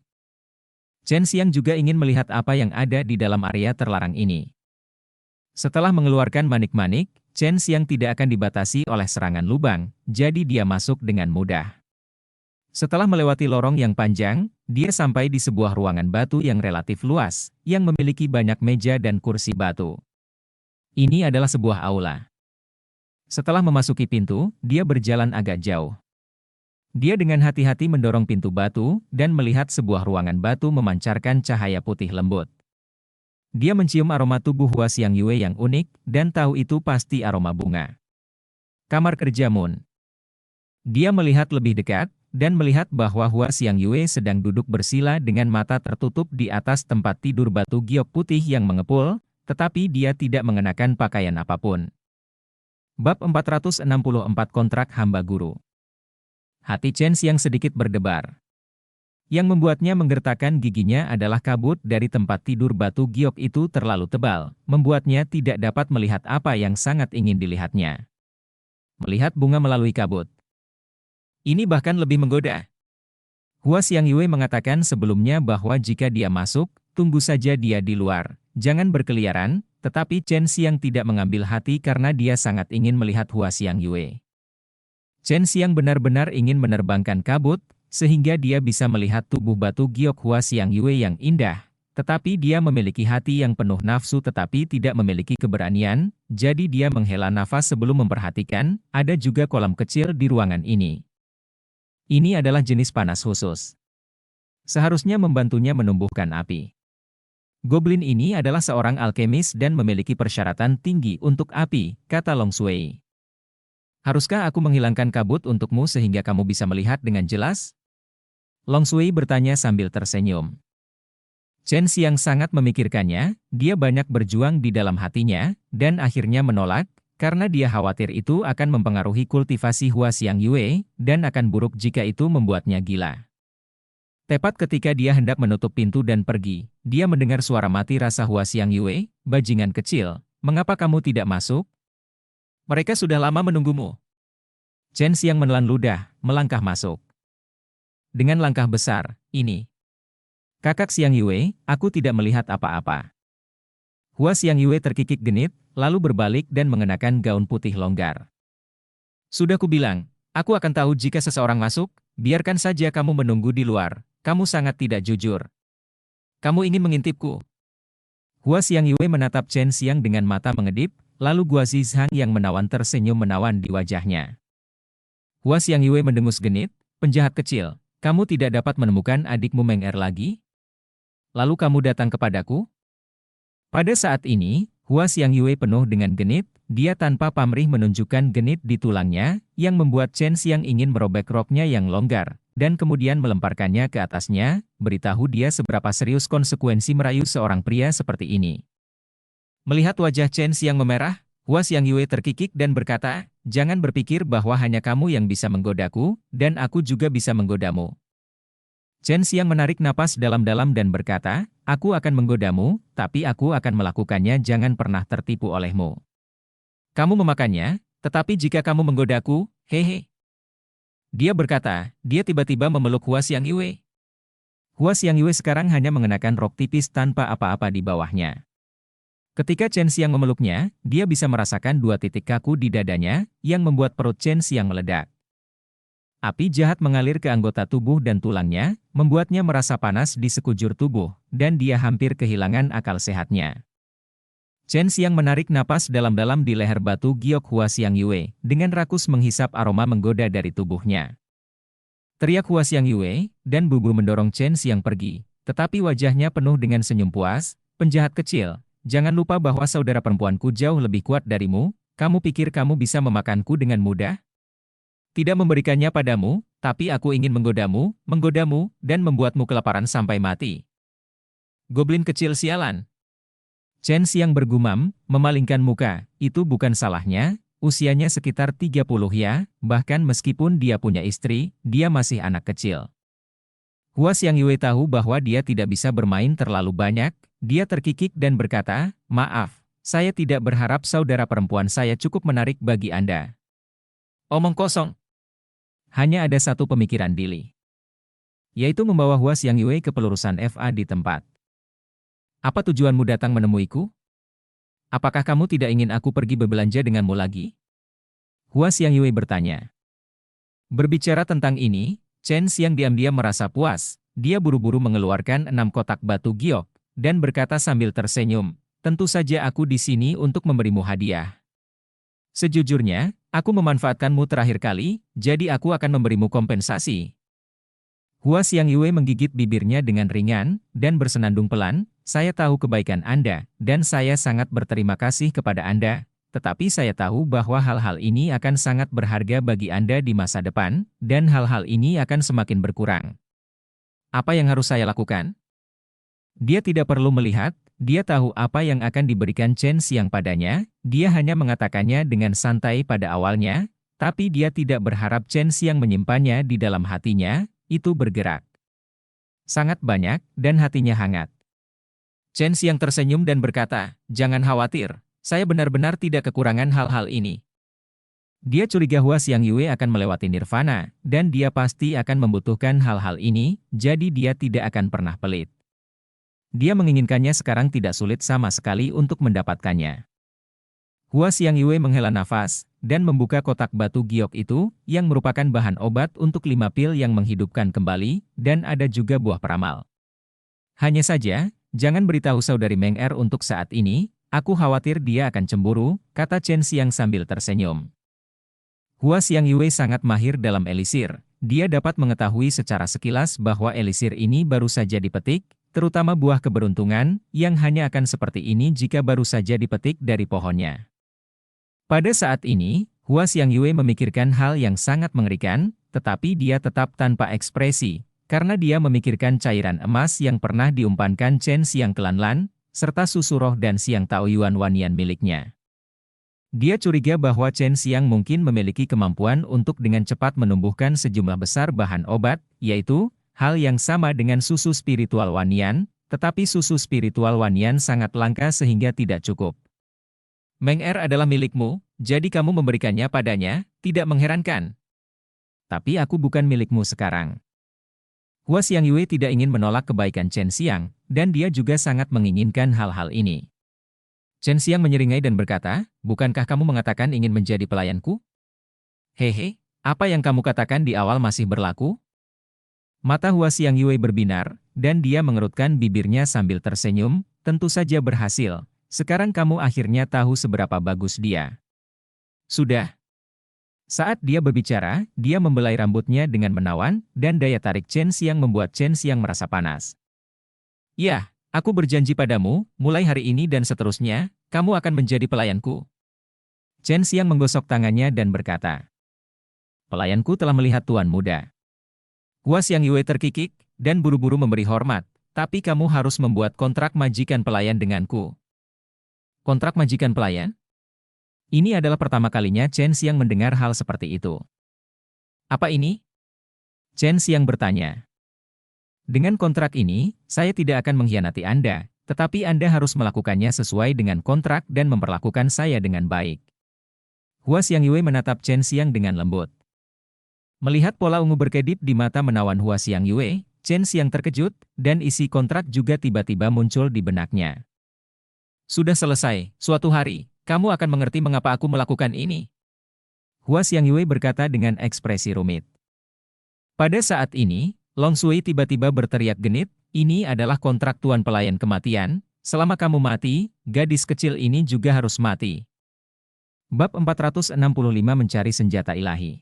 A: Chen Xiang juga ingin melihat apa yang ada di dalam area terlarang ini. Setelah mengeluarkan manik-manik, Chen Xiang tidak akan dibatasi oleh serangan lubang, jadi dia masuk dengan mudah. Setelah melewati lorong yang panjang, dia sampai di sebuah ruangan batu yang relatif luas, yang memiliki banyak meja dan kursi batu. Ini adalah sebuah aula. Setelah memasuki pintu, dia berjalan agak jauh. Dia dengan hati-hati mendorong pintu batu, dan melihat sebuah ruangan batu memancarkan cahaya putih lembut. Dia mencium aroma tubuh Hua Xiangyue yang unik, dan tahu itu pasti aroma bunga. Kamar kerja Moon. Dia melihat lebih dekat, dan melihat bahwa Hua Xiangyue sedang duduk bersila dengan mata tertutup di atas tempat tidur batu giok putih yang mengepul, tetapi dia tidak mengenakan pakaian apapun. Bab 464 Kontrak Hamba Guru. Hati Chen Xiang sedikit berdebar. Yang membuatnya menggertakkan giginya adalah kabut dari tempat tidur batu giok itu terlalu tebal, membuatnya tidak dapat melihat apa yang sangat ingin dilihatnya. Melihat bunga melalui kabut. Ini bahkan lebih menggoda. Hua Xiangyue mengatakan sebelumnya bahwa jika dia masuk, tunggu saja dia di luar, jangan berkeliaran. Tetapi Chen Xiang tidak mengambil hati karena dia sangat ingin melihat Hua Xiangyue. Chen Xiang benar-benar ingin menerbangkan kabut, sehingga dia bisa melihat tubuh batu giok Hua Xiangyue yang indah. Tetapi dia memiliki hati yang penuh nafsu tetapi tidak memiliki keberanian, jadi dia menghela nafas sebelum memperhatikan, ada juga kolam kecil di ruangan ini. Ini adalah jenis panas khusus. Seharusnya membantunya menumbuhkan api. Goblin ini adalah seorang alkemis dan memiliki persyaratan tinggi untuk api, kata Long Shui. Haruskah aku menghilangkan kabut untukmu sehingga kamu bisa melihat dengan jelas? Long Shui bertanya sambil tersenyum. Chen Xiang sangat memikirkannya, dia banyak berjuang di dalam hatinya, dan akhirnya menolak, karena dia khawatir itu akan mempengaruhi kultivasi Hua Xiangyue, dan akan buruk jika itu membuatnya gila. Tepat ketika dia hendak menutup pintu dan pergi, dia mendengar suara mati rasa Hua Xiangyue, bajingan kecil, mengapa kamu tidak masuk? Mereka sudah lama menunggumu. Chen Xiang menelan ludah, melangkah masuk. Dengan langkah besar, ini. Kakak Xiangyue, aku tidak melihat apa-apa. Hua Xiangyue terkikik genit, lalu berbalik dan mengenakan gaun putih longgar. Sudah kubilang, aku akan tahu jika seseorang masuk, biarkan saja kamu menunggu di luar. Kamu sangat tidak jujur. Kamu ingin mengintipku. Hua Xiangyue menatap Chen Xiang dengan mata mengedip, lalu Gua Zizhang yang menawan tersenyum menawan di wajahnya. Hua Xiangyue mendengus genit, penjahat kecil, kamu tidak dapat menemukan adikmu Meng Er lagi? Lalu kamu datang kepadaku? Pada saat ini, Hua Xiangyue penuh dengan genit, dia tanpa pamrih menunjukkan genit di tulangnya, yang membuat Chen Xiang ingin merobek roknya yang longgar, dan kemudian melemparkannya ke atasnya, beritahu dia seberapa serius konsekuensi merayu seorang pria seperti ini. Melihat wajah Chen Xiang memerah, Hua Xiangyue terkikik dan berkata, jangan berpikir bahwa hanya kamu yang bisa menggodaku, dan aku juga bisa menggodamu. Chen Xiang menarik napas dalam-dalam dan berkata, aku akan menggodamu, tapi aku akan melakukannya jangan pernah tertipu olehmu. Kamu memakannya, tetapi jika kamu menggodaku, hehe. Dia berkata, dia tiba-tiba memeluk Hua Xiangyue. Hua Xiangyue sekarang hanya mengenakan rok tipis tanpa apa-apa di bawahnya. Ketika Chen Xiang memeluknya, dia bisa merasakan 2 titik kaku di dadanya, yang membuat perut Chen Xiang meledak. Api jahat mengalir ke anggota tubuh dan tulangnya, membuatnya merasa panas di sekujur tubuh, dan dia hampir kehilangan akal sehatnya. Chen Xiang menarik napas dalam-dalam di leher batu giok Hua Xiangyue, dengan rakus menghisap aroma menggoda dari tubuhnya. Teriak Hua Xiangyue, dan bubur mendorong Chen Xiang pergi, tetapi wajahnya penuh dengan senyum puas, penjahat kecil, jangan lupa bahwa saudara perempuanku jauh lebih kuat darimu, kamu pikir kamu bisa memakanku dengan mudah? Tidak memberikannya padamu, tapi aku ingin menggodamu, dan membuatmu kelaparan sampai mati. Goblin kecil sialan. Chen Xiang bergumam, memalingkan muka, itu bukan salahnya, Usianya sekitar 30 ya, bahkan meskipun dia punya istri, dia masih anak kecil. Hua Xiangyue tahu bahwa dia tidak bisa bermain terlalu banyak, dia terkikik dan berkata, "Maaf, saya tidak berharap saudara perempuan saya cukup menarik bagi Anda." Omong kosong. Hanya ada satu pemikiran Dili, yaitu membawa Hua Xiangyue ke pelurusan FA di tempat. "Apa tujuanmu datang menemuiku? Apakah kamu tidak ingin aku pergi berbelanja denganmu lagi?" Hua Xiangyue bertanya. Berbicara tentang ini, Chen Xiang diam-diam merasa puas. Dia buru-buru mengeluarkan 6 kotak batu giok, dan berkata sambil tersenyum, "Tentu saja aku di sini untuk memberimu hadiah. Sejujurnya, aku memanfaatkanmu terakhir kali, jadi aku akan memberimu kompensasi." Hua Xiangyue menggigit bibirnya dengan ringan, dan bersenandung pelan, "Saya tahu kebaikan Anda, dan saya sangat berterima kasih kepada Anda, tetapi saya tahu bahwa hal-hal ini akan sangat berharga bagi Anda di masa depan, dan hal-hal ini akan semakin berkurang. Apa yang harus saya lakukan?" Dia tidak perlu melihat, dia tahu apa yang akan diberikan Chen Xiang padanya, dia hanya mengatakannya dengan santai pada awalnya, tapi dia tidak berharap Chen Xiang menyimpannya di dalam hatinya. Itu bergerak sangat banyak, dan hatinya hangat. Chen Xiang tersenyum dan berkata, "Jangan khawatir, saya benar-benar tidak kekurangan hal-hal ini." Dia curiga Hua Xiangyue akan melewati nirvana, dan dia pasti akan membutuhkan hal-hal ini, jadi dia tidak akan pernah pelit. Dia menginginkannya sekarang tidak sulit sama sekali untuk mendapatkannya. Hua Xiangyue menghela nafas, dan membuka kotak batu giok itu, yang merupakan bahan obat untuk 5 pil yang menghidupkan kembali, dan ada juga buah peramal. "Hanya saja, jangan beritahu saudari Meng Er untuk saat ini, aku khawatir dia akan cemburu," kata Chen Xiang sambil tersenyum. Hua Xiangyue sangat mahir dalam elisir, dia dapat mengetahui secara sekilas bahwa elisir ini baru saja dipetik, terutama buah keberuntungan, yang hanya akan seperti ini jika baru saja dipetik dari pohonnya. Pada saat ini, Hua Xiangyue memikirkan hal yang sangat mengerikan, tetapi dia tetap tanpa ekspresi, karena dia memikirkan cairan emas yang pernah diumpankan Chen Xiang ke Lanlan, serta susu roh dan Xiang Taoyuan Wanian miliknya. Dia curiga bahwa Chen Xiang mungkin memiliki kemampuan untuk dengan cepat menumbuhkan sejumlah besar bahan obat, yaitu hal yang sama dengan susu spiritual Wanian, tetapi susu spiritual Wanian sangat langka sehingga tidak cukup. "Meng Er adalah milikmu, jadi kamu memberikannya padanya, tidak mengherankan. Tapi aku bukan milikmu sekarang." Hua Xiangyue tidak ingin menolak kebaikan Chen Xiang, dan dia juga sangat menginginkan hal-hal ini. Chen Xiang menyeringai dan berkata, "Bukankah kamu mengatakan ingin menjadi pelayanku? Hehe, apa yang kamu katakan di awal masih berlaku?" Mata Hua Xiangyue berbinar, dan dia mengerutkan bibirnya sambil tersenyum, "Tentu saja berhasil. Sekarang kamu akhirnya tahu seberapa bagus dia." Sudah. Saat dia berbicara, dia membelai rambutnya dengan menawan, dan daya tarik Chen Xiang membuat Chen Xiang merasa panas. "Ya, aku berjanji padamu, mulai hari ini dan seterusnya, kamu akan menjadi pelayanku." Chen Xiang menggosok tangannya dan berkata, "Pelayanku telah melihat Tuan Muda." Hua Xiangyue terkikik, dan buru-buru memberi hormat, "Tapi kamu harus membuat kontrak majikan pelayan denganku." "Kontrak majikan pelayan?" Ini adalah pertama kalinya Chen Xiang mendengar hal seperti itu. "Apa ini?" Chen Xiang bertanya. "Dengan kontrak ini, saya tidak akan mengkhianati Anda, tetapi Anda harus melakukannya sesuai dengan kontrak dan memperlakukan saya dengan baik." Hua Xiangyue menatap Chen Xiang dengan lembut. Melihat pola ungu berkedip di mata menawan Hua Xiangyue, Chen Xiang terkejut, dan isi kontrak juga tiba-tiba muncul di benaknya. "Sudah selesai, suatu hari, kamu akan mengerti mengapa aku melakukan ini." Hua Xiangyue berkata dengan ekspresi rumit. Pada saat ini, Long Sui tiba-tiba berteriak genit, "Ini adalah kontrak Tuan Pelayan Kematian, selama kamu mati, gadis kecil ini juga harus mati." Bab 465 Mencari Senjata Ilahi.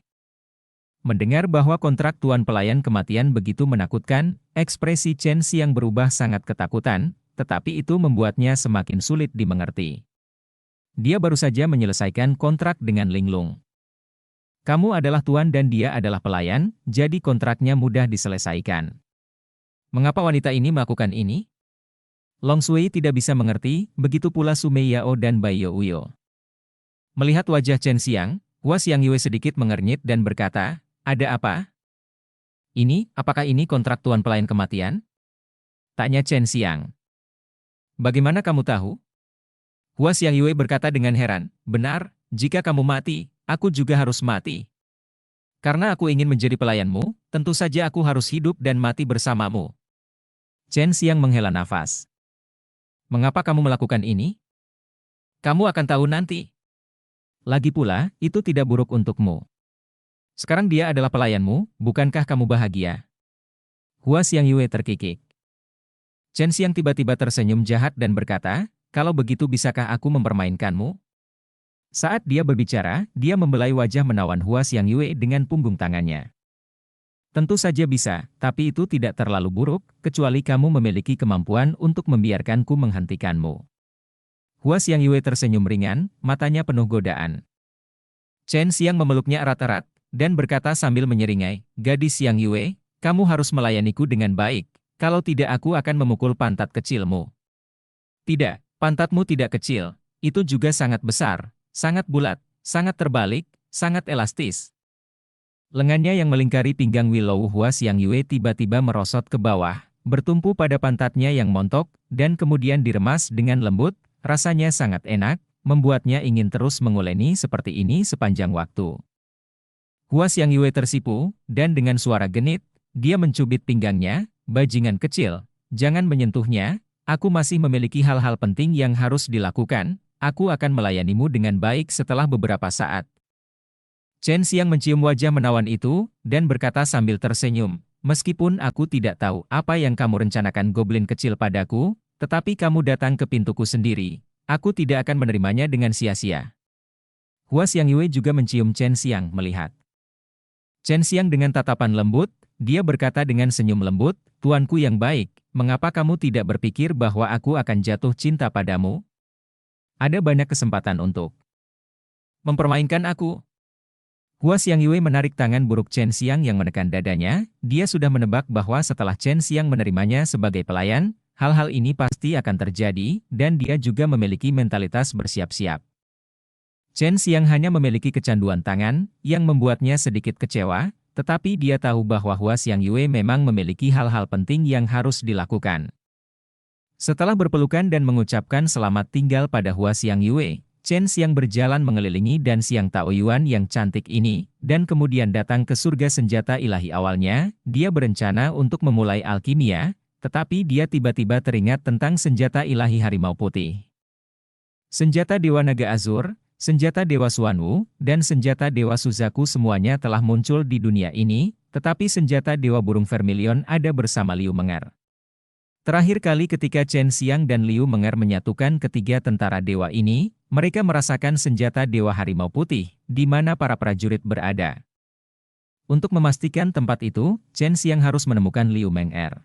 A: Mendengar bahwa kontrak Tuan Pelayan Kematian begitu menakutkan, ekspresi Chen Xiang berubah sangat ketakutan, tetapi itu membuatnya semakin sulit dimengerti. Dia baru saja menyelesaikan kontrak dengan Linglung. "Kamu adalah tuan dan dia adalah pelayan, jadi kontraknya mudah diselesaikan. Mengapa wanita ini melakukan ini?" Long Sui tidak bisa mengerti, begitu pula Sumei Yao dan Bai Youyo. Melihat wajah Chen Xiang, Hua Xiangyue sedikit mengernyit dan berkata, "Ada apa? Apakah ini kontrak tuan pelayan kematian?" Tanya Chen Xiang. "Bagaimana kamu tahu?" Hua Xiangyue berkata dengan heran, "Benar, jika kamu mati, aku juga harus mati. Karena aku ingin menjadi pelayanmu, tentu saja aku harus hidup dan mati bersamamu." Chen Xiang menghela nafas. "Mengapa kamu melakukan ini? Kamu akan tahu nanti. Lagi pula, itu tidak buruk untukmu. Sekarang dia adalah pelayanmu, bukankah kamu bahagia?" Hua Xiangyue terkikik. Chen Xiang tiba-tiba tersenyum jahat dan berkata, "Kalau begitu bisakah aku mempermainkanmu?" Saat dia berbicara, dia membelai wajah menawan Hua Xiangyue dengan punggung tangannya. "Tentu saja bisa, tapi itu tidak terlalu buruk, kecuali kamu memiliki kemampuan untuk membiarkanku menghentikanmu." Hua Xiangyue tersenyum ringan, matanya penuh godaan. Chen Xiang memeluknya erat-erat, dan berkata sambil menyeringai, "Gadis Xiangyue, kamu harus melayaniku dengan baik, kalau tidak aku akan memukul pantat kecilmu." "Tidak, pantatmu tidak kecil, itu juga sangat besar, sangat bulat, sangat terbalik, sangat elastis." Lengannya yang melingkari pinggang Willow Hua Xiangyue tiba-tiba merosot ke bawah, bertumpu pada pantatnya yang montok, dan kemudian diremas dengan lembut, rasanya sangat enak, membuatnya ingin terus menguleni seperti ini sepanjang waktu. Hua Xiangyue tersipu, dan dengan suara genit, dia mencubit pinggangnya, "Bajingan kecil, jangan menyentuhnya, aku masih memiliki hal-hal penting yang harus dilakukan, aku akan melayanimu dengan baik setelah beberapa saat." Chen Xiang mencium wajah menawan itu, dan berkata sambil tersenyum, "Meskipun aku tidak tahu apa yang kamu rencanakan goblin kecil padaku, tetapi kamu datang ke pintuku sendiri, aku tidak akan menerimanya dengan sia-sia." Hua Xiangyue juga mencium Chen Xiang melihat. Chen Xiang dengan tatapan lembut, dia berkata dengan senyum lembut, "Tuanku yang baik, mengapa kamu tidak berpikir bahwa aku akan jatuh cinta padamu? Ada banyak kesempatan untuk mempermainkan aku." Hua Xiangyue menarik tangan buruk Chen Xiang yang menekan dadanya, dia sudah menebak bahwa setelah Chen Xiang menerimanya sebagai pelayan, hal-hal ini pasti akan terjadi, dan dia juga memiliki mentalitas bersiap-siap. Chen Xiang hanya memiliki kecanduan tangan, yang membuatnya sedikit kecewa, tetapi dia tahu bahwa Hua Xiangyue memang memiliki hal-hal penting yang harus dilakukan. Setelah berpelukan dan mengucapkan selamat tinggal pada Hua Xiangyue, Chen Xiang berjalan mengelilingi dan Xiang Taoyuan yang cantik ini, dan kemudian datang ke surga senjata ilahi awalnya. Dia berencana untuk memulai alkimia, tetapi dia tiba-tiba teringat tentang senjata ilahi harimau putih. Senjata Dewa Naga Azur, senjata Dewa Xuanwu, dan senjata Dewa Suzaku semuanya telah muncul di dunia ini, tetapi senjata Dewa Burung Vermilion ada bersama Liu Menger. Terakhir kali ketika Chen Xiang dan Liu Menger menyatukan ketiga tentara dewa ini, mereka merasakan senjata Dewa Harimau Putih, di mana para prajurit berada. Untuk memastikan tempat itu, Chen Xiang harus menemukan Liu Menger.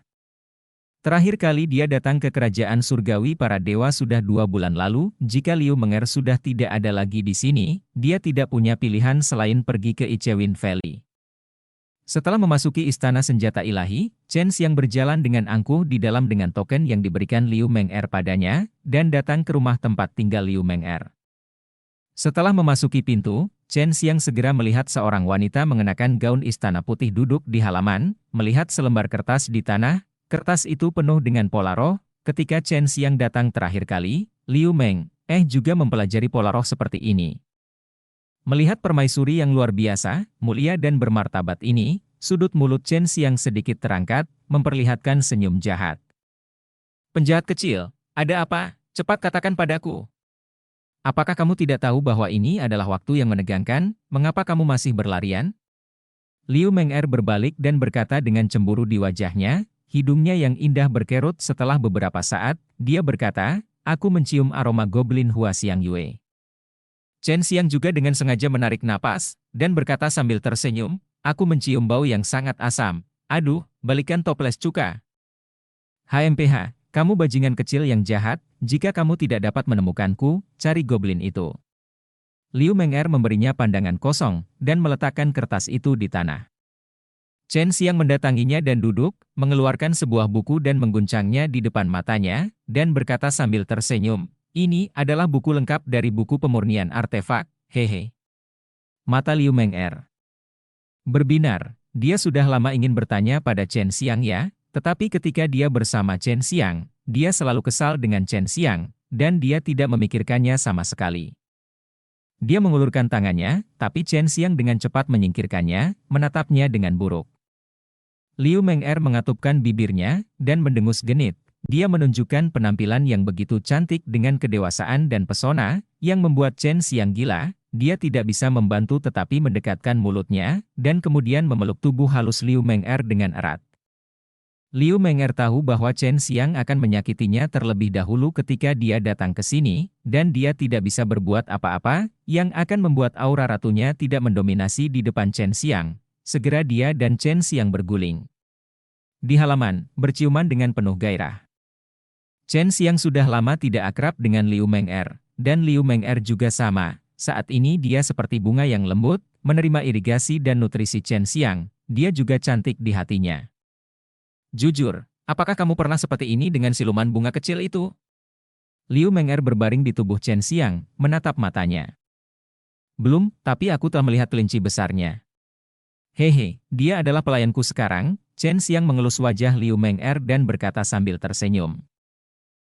A: Terakhir kali dia datang ke kerajaan surgawi para dewa sudah 2 bulan lalu. Jika Liu Menger sudah tidak ada lagi di sini, dia tidak punya pilihan selain pergi ke Ichewin Valley. Setelah memasuki istana senjata ilahi, Chen Xiang berjalan dengan angkuh di dalam dengan token yang diberikan Liu Menger padanya, dan datang ke rumah tempat tinggal Liu Menger. Setelah memasuki pintu, Chen Xiang segera melihat seorang wanita mengenakan gaun istana putih duduk di halaman, melihat selembar kertas di tanah. Kertas itu penuh dengan pola roh. Ketika Chen Xiang datang terakhir kali, Liu Meng juga mempelajari pola roh seperti ini. Melihat permaisuri yang luar biasa, mulia dan bermartabat ini, sudut mulut Chen Xiang sedikit terangkat, memperlihatkan senyum jahat. "Penjahat kecil, ada apa? Cepat katakan padaku. Apakah kamu tidak tahu bahwa ini adalah waktu yang menegangkan? Mengapa kamu masih berlarian?" Liu Menger berbalik dan berkata dengan cemburu di wajahnya, hidungnya yang indah berkerut. Setelah beberapa saat, dia berkata, "Aku mencium aroma goblin Hua Xiangyue." Chen Xiang juga dengan sengaja menarik napas, dan berkata sambil tersenyum, "Aku mencium bau yang sangat asam. Aduh, balikan toples cuka. HMPH, kamu bajingan kecil yang jahat, jika kamu tidak dapat menemukanku, cari goblin itu." Liu Menger memberinya pandangan kosong, dan meletakkan kertas itu di tanah. Chen Xiang mendatanginya dan duduk, mengeluarkan sebuah buku dan mengguncangnya di depan matanya, dan berkata sambil tersenyum, "Ini adalah buku lengkap dari buku pemurnian artefak. Hehe. Mata Liu Meng'er berbinar. Dia sudah lama ingin bertanya pada Chen Xiang ya, tetapi ketika dia bersama Chen Xiang, dia selalu kesal dengan Chen Xiang, dan dia tidak memikirkannya sama sekali. Dia mengulurkan tangannya, tapi Chen Xiang dengan cepat menyingkirkannya, menatapnya dengan buruk. Liu Meng'er mengatupkan bibirnya, dan mendengus genit. Dia menunjukkan penampilan yang begitu cantik dengan kedewasaan dan pesona, yang membuat Chen Xiang gila. Dia tidak bisa membantu tetapi mendekatkan mulutnya, dan kemudian memeluk tubuh halus Liu Meng'er dengan erat. Liu Meng'er tahu bahwa Chen Xiang akan menyakitinya terlebih dahulu ketika dia datang ke sini, dan dia tidak bisa berbuat apa-apa, yang akan membuat aura ratunya tidak mendominasi di depan Chen Xiang. Segera dia dan Chen Xiang berguling di halaman, berciuman dengan penuh gairah. Chen Xiang sudah lama tidak akrab dengan Liu Meng'er, dan Liu Meng'er juga sama. Saat ini dia seperti bunga yang lembut, menerima irigasi dan nutrisi Chen Xiang. Dia juga cantik di hatinya. Jujur, apakah kamu pernah seperti ini dengan siluman bunga kecil itu? Liu Meng'er berbaring di tubuh Chen Xiang, menatap matanya. Belum, tapi aku telah melihat kelinci besarnya. Hehe, dia adalah pelayanku sekarang. Chen Xiang mengelus wajah Liu Meng'er dan berkata sambil tersenyum.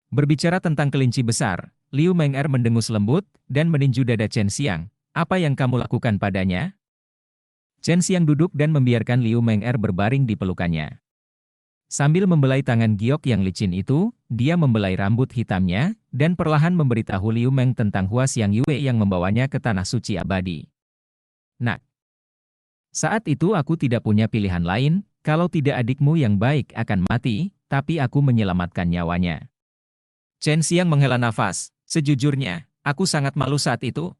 A: Berbicara tentang kelinci besar, Liu Meng'er mendengus lembut, dan meninju dada Chen Xiang. Apa yang kamu lakukan padanya? Chen Xiang duduk dan membiarkan Liu Meng'er berbaring di pelukannya. Sambil membelai tangan giok yang licin itu, dia membelai rambut hitamnya, dan perlahan memberitahu Liu Meng tentang Hua Xiang Yue yang membawanya ke tanah suci abadi. Nak, saat itu aku tidak punya pilihan lain, kalau tidak adikmu yang baik akan mati, tapi aku menyelamatkan nyawanya. Chen Xiang menghela nafas. Sejujurnya, aku sangat malu saat itu.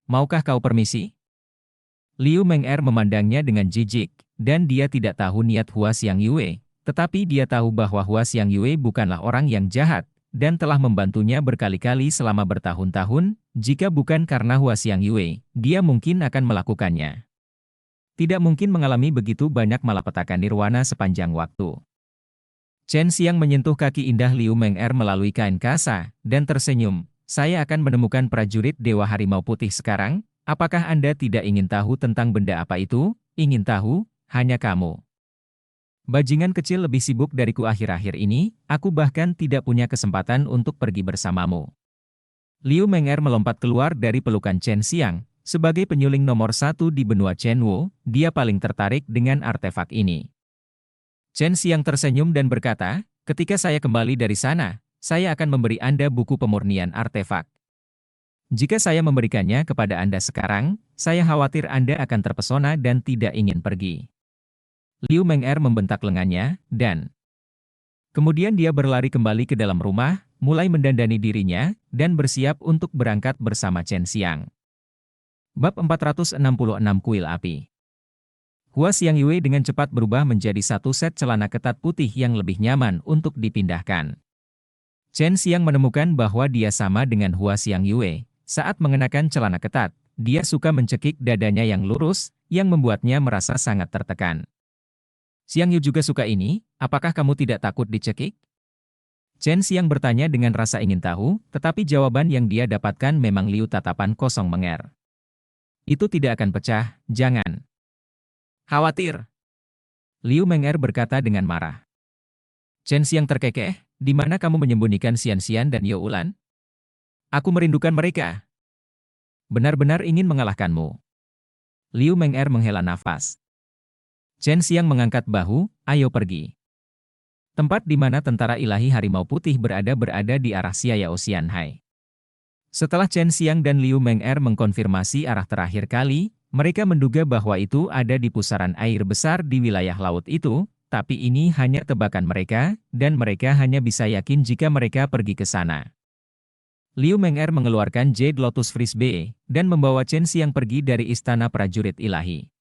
A: Maukah kau permisi? Liu Meng'er memandangnya dengan jijik, dan dia tidak tahu niat Hua Xiang Yue, tetapi dia tahu bahwa Hua Xiang Yue bukanlah orang yang jahat, dan telah membantunya berkali-kali selama bertahun-tahun. Jika bukan karena Hua Xiang Yue, dia mungkin akan melakukannya. Tidak mungkin mengalami begitu banyak malapetaka nirwana sepanjang waktu. Chen Xiang menyentuh kaki indah Liu Meng'er melalui kain kasa, dan tersenyum. Saya akan menemukan prajurit Dewa Harimau Putih sekarang. Apakah Anda tidak ingin tahu tentang benda apa itu? Ingin tahu? Hanya kamu. Bajingan kecil lebih sibuk dariku akhir-akhir ini, aku bahkan tidak punya kesempatan untuk pergi bersamamu. Liu Meng'er melompat keluar dari pelukan Chen Xiang. Sebagai penyuling nomor 1 di benua Chenwu, dia paling tertarik dengan artefak ini. Chen Xiang tersenyum dan berkata, ketika saya kembali dari sana, saya akan memberi Anda buku pemurnian artefak. Jika saya memberikannya kepada Anda sekarang, saya khawatir Anda akan terpesona dan tidak ingin pergi. Liu Meng'er membentak lengannya, dan kemudian dia berlari kembali ke dalam rumah, mulai mendandani dirinya, dan bersiap untuk berangkat bersama Chen Xiang. Bab 466 Kuil Api. Hua Xiang Yue dengan cepat berubah menjadi satu set celana ketat putih yang lebih nyaman untuk dipindahkan. Chen Xiang menemukan bahwa dia sama dengan Hua Xiang Yue. Saat mengenakan celana ketat, dia suka mencekik dadanya yang lurus, yang membuatnya merasa sangat tertekan. Xiang Yu juga suka ini, apakah kamu tidak takut dicekik? Chen Xiang bertanya dengan rasa ingin tahu, tetapi jawaban yang dia dapatkan memang liu tatapan kosong menger. Itu tidak akan pecah, jangan khawatir. Liu Meng'er berkata dengan marah. Chen Xiang terkekeh, di mana kamu menyembunyikan Xian Xian dan Yo Ulan? Aku merindukan mereka. Benar-benar ingin mengalahkanmu. Liu Meng'er menghela nafas. Chen Xiang mengangkat bahu, ayo pergi. Tempat di mana tentara ilahi Harimau Putih berada di arah Xiayao Xianhai. Setelah Chen Xiang dan Liu Meng'er mengkonfirmasi arah terakhir kali, mereka menduga bahwa itu ada di pusaran air besar di wilayah laut itu, tapi ini hanya tebakan mereka, dan mereka hanya bisa yakin jika mereka pergi ke sana. Liu Meng'er mengeluarkan Jade Lotus Frisbee, dan membawa Chen Xiang pergi dari Istana Prajurit Ilahi.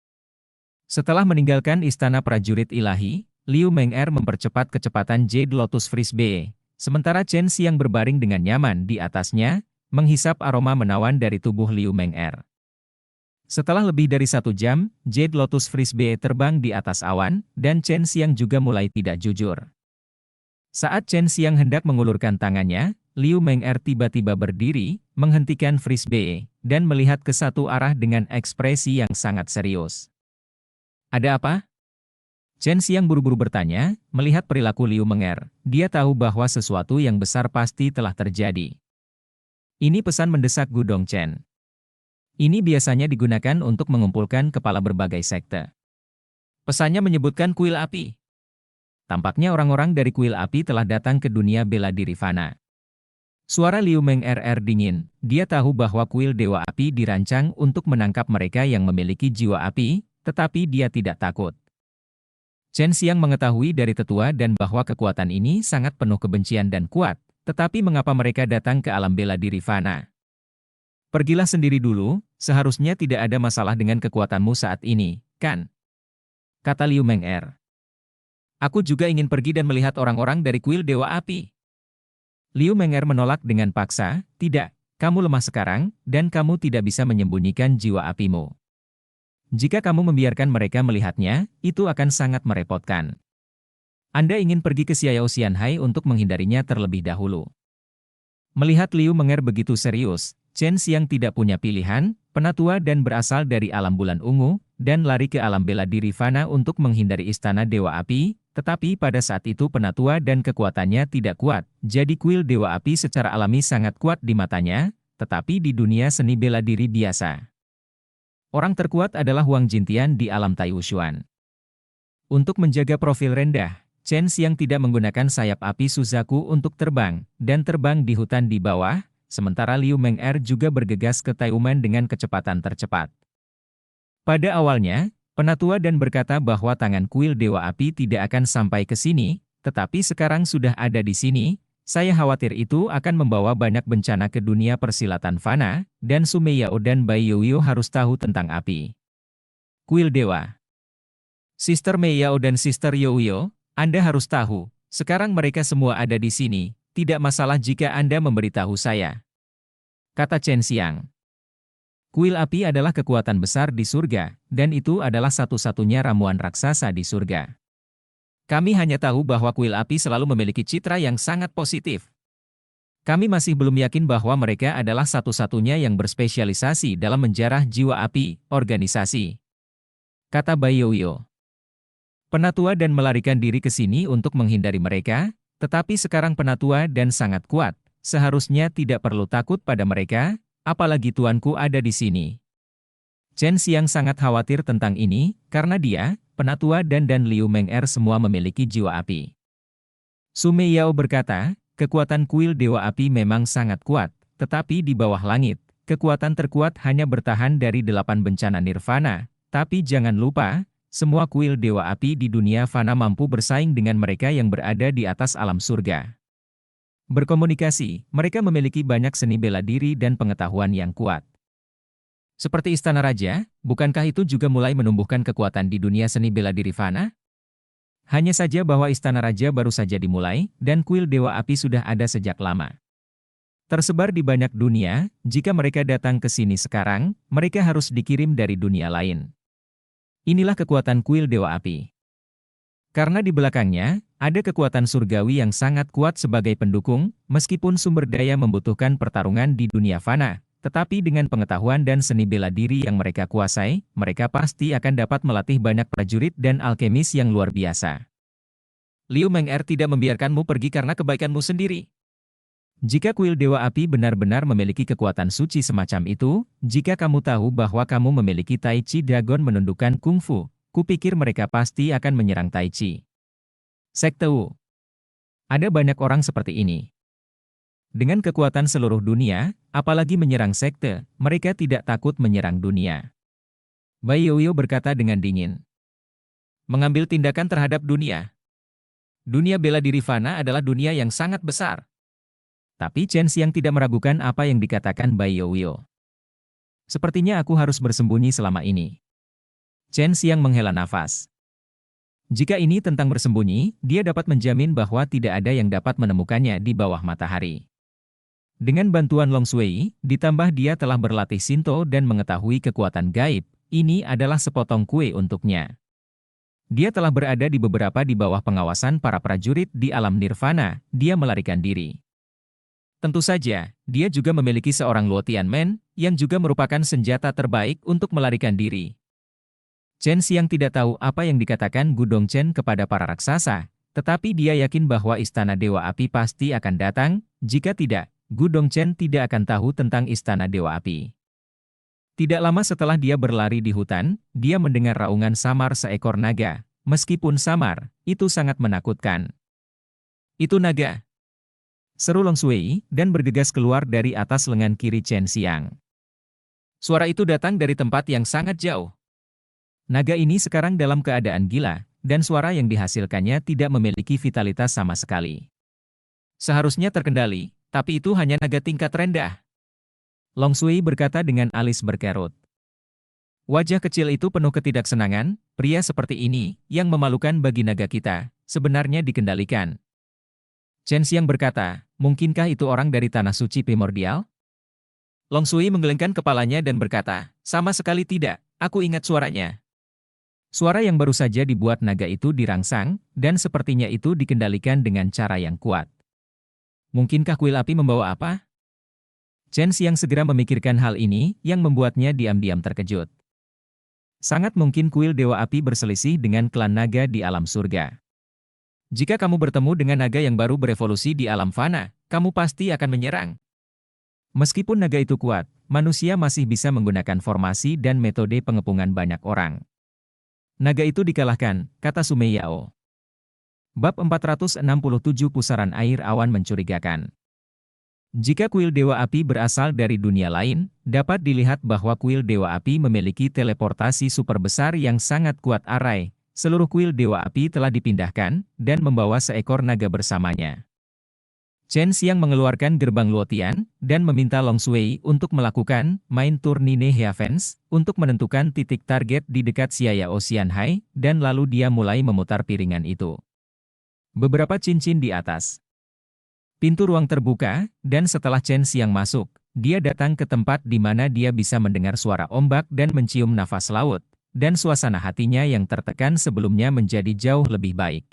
A: Setelah meninggalkan Istana Prajurit Ilahi, Liu Meng'er mempercepat kecepatan Jade Lotus Frisbee, sementara Chen Xiang berbaring dengan nyaman di atasnya, menghisap aroma menawan dari tubuh Liu Meng'er. Setelah lebih dari 1 jam, Jade Lotus Frisbee terbang di atas awan, dan Chen Xiang juga mulai tidak jujur. Saat Chen Xiang hendak mengulurkan tangannya, Liu Meng'er tiba-tiba berdiri, menghentikan frisbee, dan melihat ke satu arah dengan ekspresi yang sangat serius. Ada apa? Chen Xiang buru-buru bertanya, melihat perilaku Liu Meng'er. Dia tahu bahwa sesuatu yang besar pasti telah terjadi. Ini pesan mendesak Gu Dongchen. Ini biasanya digunakan untuk mengumpulkan kepala berbagai sekte. Pesannya menyebutkan kuil api. Tampaknya orang-orang dari kuil api telah datang ke dunia bela diri fana. Suara Liu Meng'er dingin. Dia tahu bahwa kuil Dewa Api dirancang untuk menangkap mereka yang memiliki jiwa api, tetapi dia tidak takut. Chen Xiang mengetahui dari tetua dan bahwa kekuatan ini sangat penuh kebencian dan kuat, tetapi mengapa mereka datang ke alam bela diri fana? Pergilah sendiri dulu, seharusnya tidak ada masalah dengan kekuatanmu saat ini, kan? Kata Liu Meng'er. Aku juga ingin pergi dan melihat orang-orang dari kuil Dewa Api. Liu Meng'er menolak dengan paksa, tidak, kamu lemah sekarang, dan kamu tidak bisa menyembunyikan jiwa apimu. Jika kamu membiarkan mereka melihatnya, itu akan sangat merepotkan. Anda ingin pergi ke Xiao Xianhai untuk menghindarinya terlebih dahulu. Melihat Liu Meng'er begitu serius, Chen Xiang tidak punya pilihan, penatua dan berasal dari alam bulan ungu, dan lari ke alam bela diri fana untuk menghindari istana Dewa Api, tetapi pada saat itu penatua dan kekuatannya tidak kuat, jadi kuil Dewa Api secara alami sangat kuat di matanya, tetapi di dunia seni bela diri biasa. Orang terkuat adalah Huang Jintian di alam Tai Wushuan. Untuk menjaga profil rendah, Chen Xiang tidak menggunakan sayap api Suzaku untuk terbang, dan terbang di hutan di bawah, sementara Liu Meng'er juga bergegas ke Taiuman dengan kecepatan tercepat. Pada awalnya, penatua dan berkata bahwa tangan kuil Dewa Api tidak akan sampai ke sini, tetapi sekarang sudah ada di sini, saya khawatir itu akan membawa banyak bencana ke dunia persilatan fana, dan Sumei Yao dan Bai Youyo harus tahu tentang api. Kuil Dewa. Sister Mei Yao dan Sister Youyo, Anda harus tahu, sekarang mereka semua ada di sini, tidak masalah jika Anda memberitahu saya. Kata Chen Xiang. Kuil api adalah kekuatan besar di surga, dan itu adalah satu-satunya ramuan raksasa di surga. Kami hanya tahu bahwa kuil api selalu memiliki citra yang sangat positif. Kami masih belum yakin bahwa mereka adalah satu-satunya yang berspesialisasi dalam menjarah jiwa api, organisasi. Kata Bai Youyo. Penatua dan melarikan diri ke sini untuk menghindari mereka, tetapi sekarang penatua dan sangat kuat, seharusnya tidak perlu takut pada mereka, apalagi tuanku ada di sini. Chen Xiang sangat khawatir tentang ini, karena dia, penatua dan Liu Meng'er semua memiliki jiwa api. Sumei Yao berkata, kekuatan kuil Dewa Api memang sangat kuat, tetapi di bawah langit, kekuatan terkuat hanya bertahan dari 8 bencana nirvana, tapi jangan lupa, semua kuil Dewa Api di dunia fana mampu bersaing dengan mereka yang berada di atas alam surga. Berkomunikasi, mereka memiliki banyak seni bela diri dan pengetahuan yang kuat. Seperti Istana Raja, bukankah itu juga mulai menumbuhkan kekuatan di dunia seni bela diri fana? Hanya saja bahwa Istana Raja baru saja dimulai, dan kuil Dewa Api sudah ada sejak lama. Tersebar di banyak dunia, jika mereka datang ke sini sekarang, mereka harus dikirim dari dunia lain. Inilah kekuatan kuil Dewa Api. Karena di belakangnya, ada kekuatan surgawi yang sangat kuat sebagai pendukung, meskipun sumber daya membutuhkan pertarungan di dunia fana, tetapi dengan pengetahuan dan seni bela diri yang mereka kuasai, mereka pasti akan dapat melatih banyak prajurit dan alkemis yang luar biasa. Liu Meng'er tidak membiarkanmu pergi karena kebaikanmu sendiri. Jika kuil Dewa Api benar-benar memiliki kekuatan suci semacam itu, jika kamu tahu bahwa kamu memiliki Tai Chi Dragon menundukkan kungfu, kupikir mereka pasti akan menyerang Tai Chi. Sekte Wu. Ada banyak orang seperti ini. Dengan kekuatan seluruh dunia, apalagi menyerang sekte, mereka tidak takut menyerang dunia. Bai Youyo berkata dengan dingin. Mengambil tindakan terhadap dunia. Dunia bela diri fana adalah dunia yang sangat besar. Tapi Chen Xiang tidak meragukan apa yang dikatakan Bai Youyo. Sepertinya aku harus bersembunyi selama ini. Chen Xiang menghela nafas. Jika ini tentang bersembunyi, dia dapat menjamin bahwa tidak ada yang dapat menemukannya di bawah matahari. Dengan bantuan Long Sui, ditambah dia telah berlatih Shinto dan mengetahui kekuatan gaib, ini adalah sepotong kue untuknya. Dia telah berada di beberapa di bawah pengawasan para prajurit di alam nirvana, dia melarikan diri. Tentu saja, dia juga memiliki seorang Luo Tianmen, yang juga merupakan senjata terbaik untuk melarikan diri. Chen Xiang tidak tahu apa yang dikatakan Gu Dongchen kepada para raksasa, tetapi dia yakin bahwa Istana Dewa Api pasti akan datang, jika tidak, Gu Dongchen tidak akan tahu tentang Istana Dewa Api. Tidak lama setelah dia berlari di hutan, dia mendengar raungan samar seekor naga. Meskipun samar, itu sangat menakutkan. Itu naga, seru Long Shui, dan bergegas keluar dari atas lengan kiri Chen Xiang. Suara itu datang dari tempat yang sangat jauh. Naga ini sekarang dalam keadaan gila, dan suara yang dihasilkannya tidak memiliki vitalitas sama sekali. Seharusnya terkendali, tapi itu hanya naga tingkat rendah. Long Shui berkata dengan alis berkerut. Wajah kecil itu penuh ketidaksenangan, pria seperti ini, yang memalukan bagi naga kita, sebenarnya dikendalikan. Chen Xiang berkata, mungkinkah itu orang dari Tanah Suci Primordial? Long Shui menggelengkan kepalanya dan berkata, sama sekali tidak, aku ingat suaranya. Suara yang baru saja dibuat naga itu dirangsang, dan sepertinya itu dikendalikan dengan cara yang kuat. Mungkinkah kuil api membawa apa? Chen Xiang segera memikirkan hal ini, yang membuatnya diam-diam terkejut. Sangat mungkin kuil Dewa Api berselisih dengan klan naga di alam surga. Jika kamu bertemu dengan naga yang baru berevolusi di alam fana, kamu pasti akan menyerang. Meskipun naga itu kuat, manusia masih bisa menggunakan formasi dan metode pengepungan banyak orang. Naga itu dikalahkan, kata Sumei Yao. Bab 467 Pusaran Air Awan Mencurigakan. Jika kuil Dewa Api berasal dari dunia lain, dapat dilihat bahwa kuil Dewa Api memiliki teleportasi super besar yang sangat kuat arai. Seluruh kuil Dewa Api telah dipindahkan, dan membawa seekor naga bersamanya. Chen Xiang mengeluarkan gerbang Luotian, dan meminta Long Shui untuk melakukan main turnine Heavens, untuk menentukan titik target di dekat Xiaya Ocean High, dan lalu dia mulai memutar piringan itu. Beberapa cincin di atas. Pintu ruang terbuka, dan setelah Chen Xiang masuk, dia datang ke tempat di mana dia bisa mendengar suara ombak dan mencium nafas laut. Dan suasana hatinya yang tertekan sebelumnya menjadi jauh lebih baik.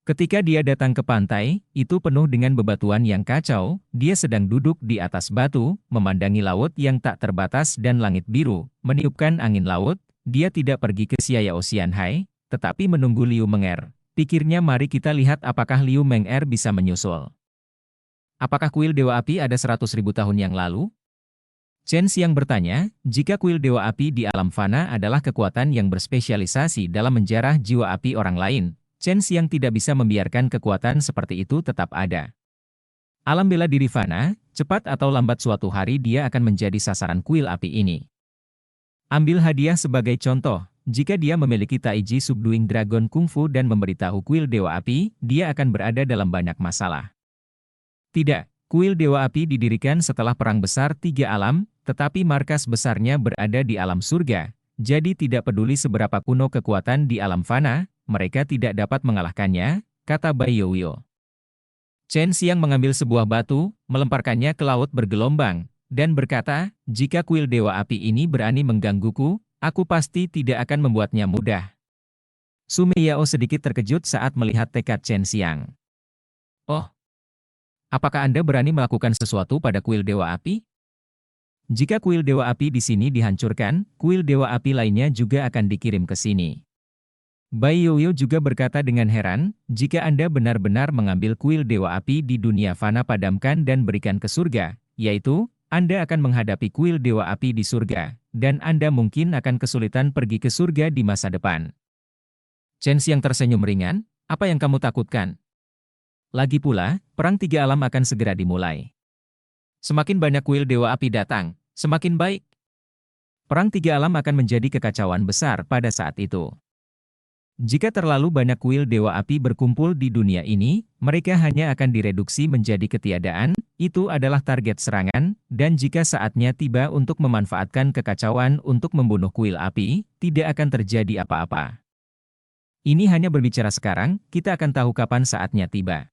A: Ketika dia datang ke pantai, itu penuh dengan bebatuan yang kacau, dia sedang duduk di atas batu, memandangi laut yang tak terbatas dan langit biru, meniupkan angin laut, dia tidak pergi ke Xiaya Ocean High, tetapi menunggu Liu Meng'er. Pikirnya mari kita lihat apakah Liu Meng'er bisa menyusul. Apakah kuil Dewa Api ada 100.000 tahun yang lalu? Chen Xiang bertanya, jika kuil Dewa Api di alam fana adalah kekuatan yang berspesialisasi dalam menjarah jiwa api orang lain, Chen Xiang tidak bisa membiarkan kekuatan seperti itu tetap ada. Alam bela diri fana, cepat atau lambat suatu hari dia akan menjadi sasaran kuil api ini. Ambil hadiah sebagai contoh, jika dia memiliki Taiji Subduing Dragon Kungfu dan memberitahu kuil Dewa Api, dia akan berada dalam banyak masalah. Tidak, kuil Dewa Api didirikan setelah Perang Besar Tiga Alam, tetapi markas besarnya berada di alam surga, jadi tidak peduli seberapa kuno kekuatan di alam fana, mereka tidak dapat mengalahkannya, kata Bai Youyo. Chen Xiang mengambil sebuah batu, melemparkannya ke laut bergelombang, dan berkata, jika kuil Dewa Api ini berani menggangguku, aku pasti tidak akan membuatnya mudah. Sumei Yao sedikit terkejut saat melihat tekad Chen Xiang. Oh, apakah Anda berani melakukan sesuatu pada kuil Dewa Api? Jika kuil Dewa Api di sini dihancurkan, kuil Dewa Api lainnya juga akan dikirim ke sini. Bai Youyo juga berkata dengan heran, jika Anda benar-benar mengambil kuil Dewa Api di dunia fana padamkan dan berikan ke surga, yaitu, Anda akan menghadapi kuil Dewa Api di surga, dan Anda mungkin akan kesulitan pergi ke surga di masa depan. Chen Xiang tersenyum ringan, apa yang kamu takutkan? Lagi pula, Perang Tiga Alam akan segera dimulai. Semakin banyak kuil Dewa Api datang, semakin baik. Perang Tiga Alam akan menjadi kekacauan besar pada saat itu. Jika terlalu banyak kuil Dewa Api berkumpul di dunia ini, mereka hanya akan direduksi menjadi ketiadaan, itu adalah target serangan, dan jika saatnya tiba untuk memanfaatkan kekacauan untuk membunuh kuil api, tidak akan terjadi apa-apa. Ini hanya berbicara sekarang, kita akan tahu kapan saatnya tiba.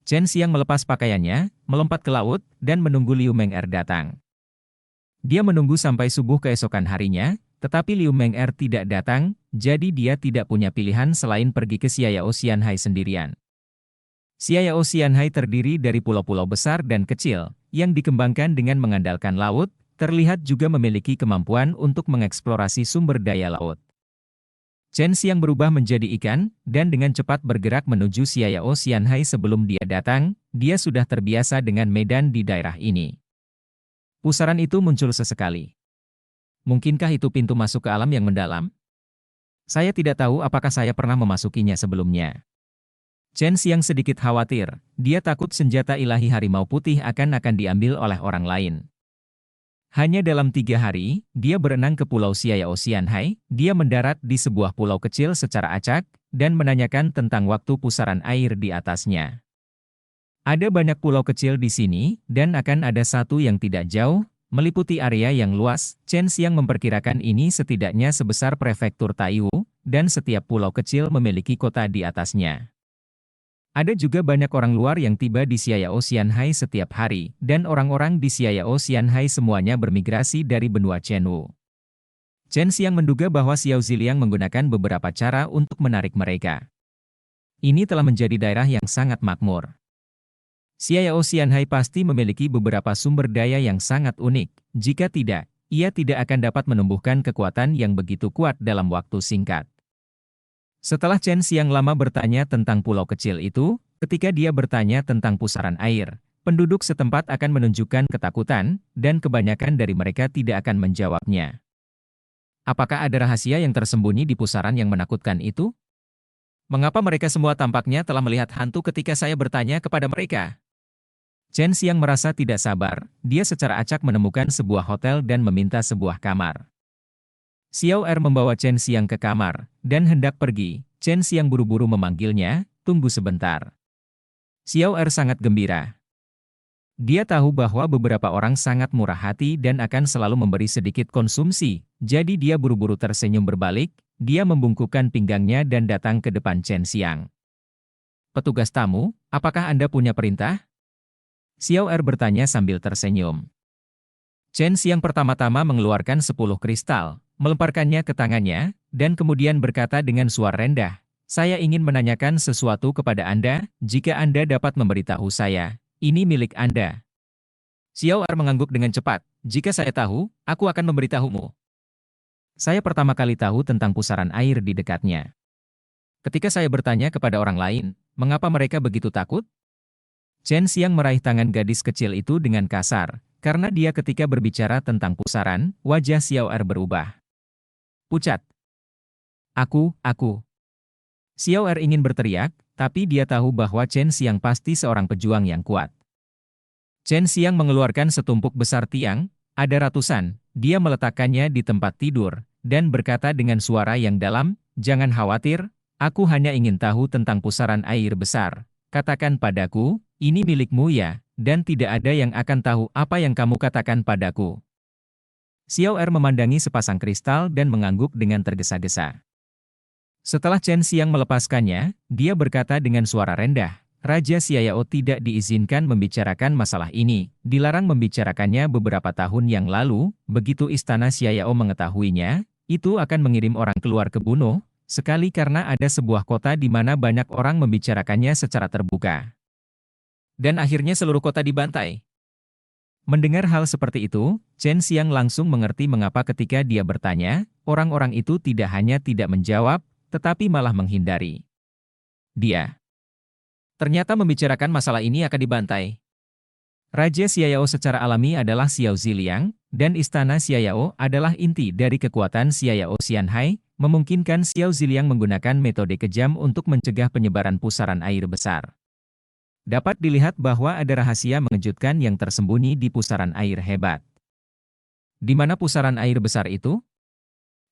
A: Chen Xiang melepas pakaiannya, melompat ke laut, dan menunggu Liu Meng'er datang. Dia menunggu sampai subuh keesokan harinya, tetapi Liu Meng'er tidak datang, jadi dia tidak punya pilihan selain pergi ke Xiaya Ocean High sendirian. Xiao Xianhai terdiri dari pulau-pulau besar dan kecil, yang dikembangkan dengan mengandalkan laut, terlihat juga memiliki kemampuan untuk mengeksplorasi sumber daya laut. Chen Xiang berubah menjadi ikan, dan dengan cepat bergerak menuju Xiao Xianhai sebelum dia datang, dia sudah terbiasa dengan medan di daerah ini. Pusaran itu muncul sesekali. Mungkinkah itu pintu masuk ke alam yang mendalam? Saya tidak tahu apakah saya pernah memasukinya sebelumnya. Chen Xiang sedikit khawatir, dia takut senjata ilahi harimau putih akan diambil oleh orang lain. Hanya dalam 3 hari, dia berenang ke Pulau Xiao Xianhai, dia mendarat di sebuah pulau kecil secara acak, dan menanyakan tentang waktu pusaran air di atasnya. Ada banyak pulau kecil di sini, dan akan ada satu yang tidak jauh, meliputi area yang luas. Chen Xiang memperkirakan ini setidaknya sebesar prefektur Taiwu, dan setiap pulau kecil memiliki kota di atasnya. Ada juga banyak orang luar yang tiba di Xiao Xianhai setiap hari, dan orang-orang di Xiao Xianhai semuanya bermigrasi dari benua Chenwu. Chen Xiang menduga bahwa Xiao Ziliang menggunakan beberapa cara untuk menarik mereka. Ini telah menjadi daerah yang sangat makmur. Xiao Xianhai pasti memiliki beberapa sumber daya yang sangat unik, jika tidak, ia tidak akan dapat menumbuhkan kekuatan yang begitu kuat dalam waktu singkat. Setelah Chen Xiang lama bertanya tentang pulau kecil itu, ketika dia bertanya tentang pusaran air, penduduk setempat akan menunjukkan ketakutan, dan kebanyakan dari mereka tidak akan menjawabnya. Apakah ada rahasia yang tersembunyi di pusaran yang menakutkan itu? Mengapa mereka semua tampaknya telah melihat hantu ketika saya bertanya kepada mereka? Chen Xiang merasa tidak sabar, dia secara acak menemukan sebuah hotel dan meminta sebuah kamar. Xiao Er membawa Chen Xiang ke kamar, dan hendak pergi. Chen Xiang buru-buru memanggilnya, tunggu sebentar. Xiao Er sangat gembira. Dia tahu bahwa beberapa orang sangat murah hati dan akan selalu memberi sedikit konsumsi, jadi dia buru-buru tersenyum berbalik, dia membungkukkan pinggangnya dan datang ke depan Chen Xiang. Petugas tamu, apakah Anda punya perintah? Xiao Er bertanya sambil tersenyum. Chen Xiang pertama-tama mengeluarkan 10 kristal, melemparkannya ke tangannya, dan kemudian berkata dengan suara rendah, saya ingin menanyakan sesuatu kepada Anda, jika Anda dapat memberitahu saya, ini milik Anda. Xiao Er mengangguk dengan cepat, jika saya tahu, aku akan memberitahumu. Saya pertama kali tahu tentang pusaran air di dekatnya. Ketika saya bertanya kepada orang lain, mengapa mereka begitu takut? Chen Xiang meraih tangan gadis kecil itu dengan kasar, karena dia ketika berbicara tentang pusaran, wajah Xiao Er berubah. Pucat. Aku. Xiao Er ingin berteriak, tapi dia tahu bahwa Chen Xiang pasti seorang pejuang yang kuat. Chen Xiang mengeluarkan setumpuk besar tiang, ada ratusan, dia meletakkannya di tempat tidur, dan berkata dengan suara yang dalam, jangan khawatir, aku hanya ingin tahu tentang pusaran air besar. Katakan padaku, ini milikmu ya, dan tidak ada yang akan tahu apa yang kamu katakan padaku. Xiao Er memandangi sepasang kristal dan mengangguk dengan tergesa-gesa. Setelah Chen Xiang melepaskannya, dia berkata dengan suara rendah, Raja Xiao tidak diizinkan membicarakan masalah ini, dilarang membicarakannya beberapa tahun yang lalu, begitu istana Xiao mengetahuinya, itu akan mengirim orang keluar ke bunuh, sekali karena ada sebuah kota di mana banyak orang membicarakannya secara terbuka. Dan akhirnya seluruh kota dibantai. Mendengar hal seperti itu, Chen Xiang langsung mengerti mengapa ketika dia bertanya, orang-orang itu tidak hanya tidak menjawab, tetapi malah menghindari. Dia ternyata membicarakan masalah ini akan dibantai. Raja Xiao secara alami adalah Xiao Ziliang, dan istana Xiao adalah inti dari kekuatan Xiao Xianhai, memungkinkan Xiao Ziliang menggunakan metode kejam untuk mencegah penyebaran pusaran air besar. Dapat dilihat bahwa ada rahasia mengejutkan yang tersembunyi di pusaran air hebat. Di mana pusaran air besar itu?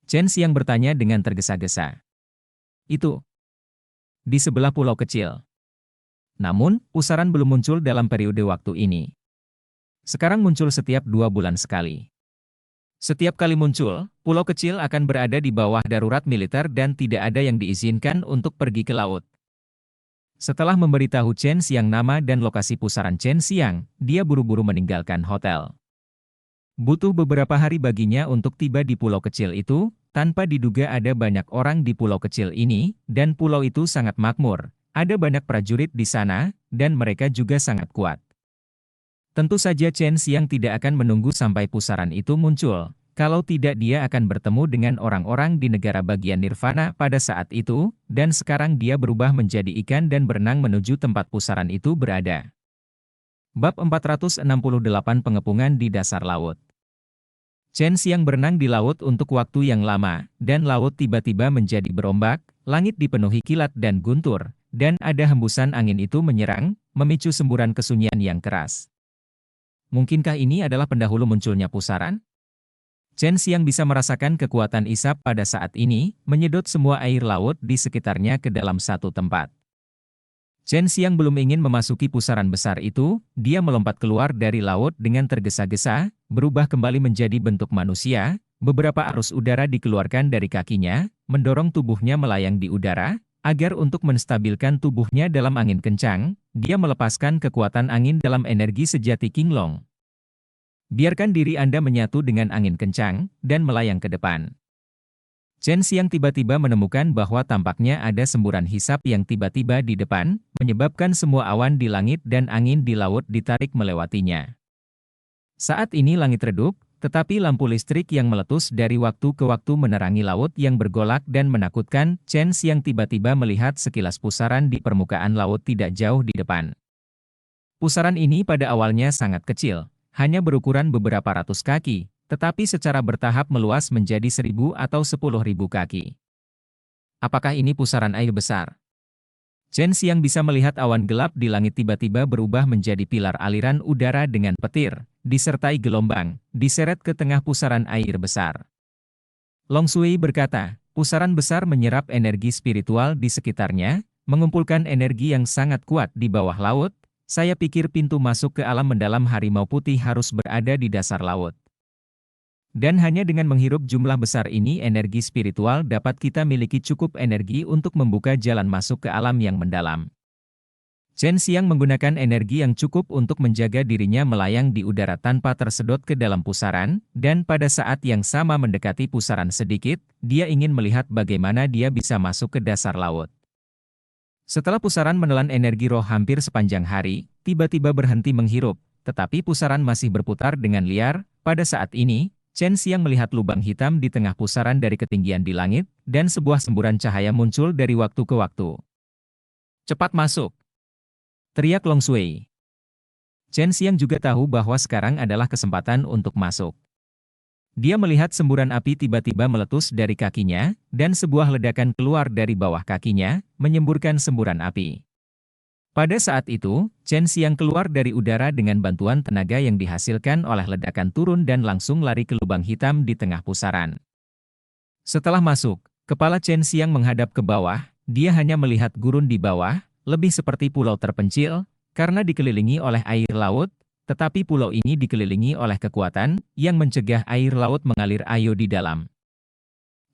A: Chen Xiang bertanya dengan tergesa-gesa. Itu di sebelah pulau kecil. Namun, pusaran belum muncul dalam periode waktu ini. Sekarang muncul setiap 2 bulan sekali. Setiap kali muncul, pulau kecil akan berada di bawah darurat militer dan tidak ada yang diizinkan untuk pergi ke laut. Setelah memberitahu Chen Xiang nama dan lokasi pusaran Chen Xiang, dia buru-buru meninggalkan hotel. Butuh beberapa hari baginya untuk tiba di pulau kecil itu, tanpa diduga ada banyak orang di pulau kecil ini, dan pulau itu sangat makmur, Ada banyak prajurit di sana, dan mereka juga sangat kuat. Tentu saja Chen Xiang tidak akan menunggu sampai pusaran itu muncul. Kalau tidak dia akan bertemu dengan orang-orang di negara bagian Nirvana pada saat itu, dan sekarang dia berubah menjadi ikan dan berenang menuju tempat pusaran itu berada. Bab 468 Pengepungan di Dasar Laut. Chen Xiang berenang di laut untuk waktu yang lama, dan laut tiba-tiba menjadi berombak, langit dipenuhi kilat dan guntur, dan ada hembusan angin itu menyerang, memicu semburan kesunyian yang keras. Mungkinkah ini adalah pendahulu munculnya pusaran? Chen Xiang bisa merasakan kekuatan isap pada saat ini, menyedot semua air laut di sekitarnya ke dalam satu tempat. Chen Xiang belum ingin memasuki pusaran besar itu, dia melompat keluar dari laut dengan tergesa-gesa, berubah kembali menjadi bentuk manusia, beberapa arus udara dikeluarkan dari kakinya, mendorong tubuhnya melayang di udara, agar untuk menstabilkan tubuhnya dalam angin kencang, dia melepaskan kekuatan angin dalam energi sejati Qinglong. Biarkan diri Anda menyatu dengan angin kencang, dan melayang ke depan. Chen Xiang tiba-tiba menemukan bahwa tampaknya ada semburan hisap yang tiba-tiba di depan, menyebabkan semua awan di langit dan angin di laut ditarik melewatinya. Saat ini langit redup, tetapi lampu listrik yang meletus dari waktu ke waktu menerangi laut yang bergolak dan menakutkan. Chen Xiang tiba-tiba melihat sekilas pusaran di permukaan laut tidak jauh di depan. Pusaran ini pada awalnya sangat kecil, hanya berukuran beberapa ratus kaki, tetapi secara bertahap meluas menjadi 1.000 atau 10.000 kaki. Apakah ini pusaran air besar? Chen Xiang bisa melihat awan gelap di langit tiba-tiba berubah menjadi pilar aliran udara dengan petir, disertai gelombang, diseret ke tengah pusaran air besar. Long Sui berkata, pusaran besar menyerap energi spiritual di sekitarnya, mengumpulkan energi yang sangat kuat di bawah laut. Saya pikir pintu masuk ke alam mendalam harimau putih harus berada di dasar laut. Dan hanya dengan menghirup jumlah besar ini energi spiritual dapat kita miliki cukup energi untuk membuka jalan masuk ke alam yang mendalam. Chen Xiang menggunakan energi yang cukup untuk menjaga dirinya melayang di udara tanpa tersedot ke dalam pusaran, dan pada saat yang sama mendekati pusaran sedikit, dia ingin melihat bagaimana dia bisa masuk ke dasar laut. Setelah pusaran menelan energi roh hampir sepanjang hari, tiba-tiba berhenti menghirup, tetapi pusaran masih berputar dengan liar. Pada saat ini, Chen Xiang melihat lubang hitam di tengah pusaran dari ketinggian di langit, dan sebuah semburan cahaya muncul dari waktu ke waktu. Cepat masuk! Teriak Long Sui. Chen Xiang juga tahu bahwa sekarang adalah kesempatan untuk masuk. Dia melihat semburan api tiba-tiba meletus dari kakinya, dan sebuah ledakan keluar dari bawah kakinya, menyemburkan semburan api. Pada saat itu, Chen Xiang keluar dari udara dengan bantuan tenaga yang dihasilkan oleh ledakan turun dan langsung lari ke lubang hitam di tengah pusaran. Setelah masuk, kepala Chen Xiang menghadap ke bawah, dia hanya melihat gurun di bawah, lebih seperti pulau terpencil, karena dikelilingi oleh air laut, tetapi pulau ini dikelilingi oleh kekuatan yang mencegah air laut mengalir ayo di dalam.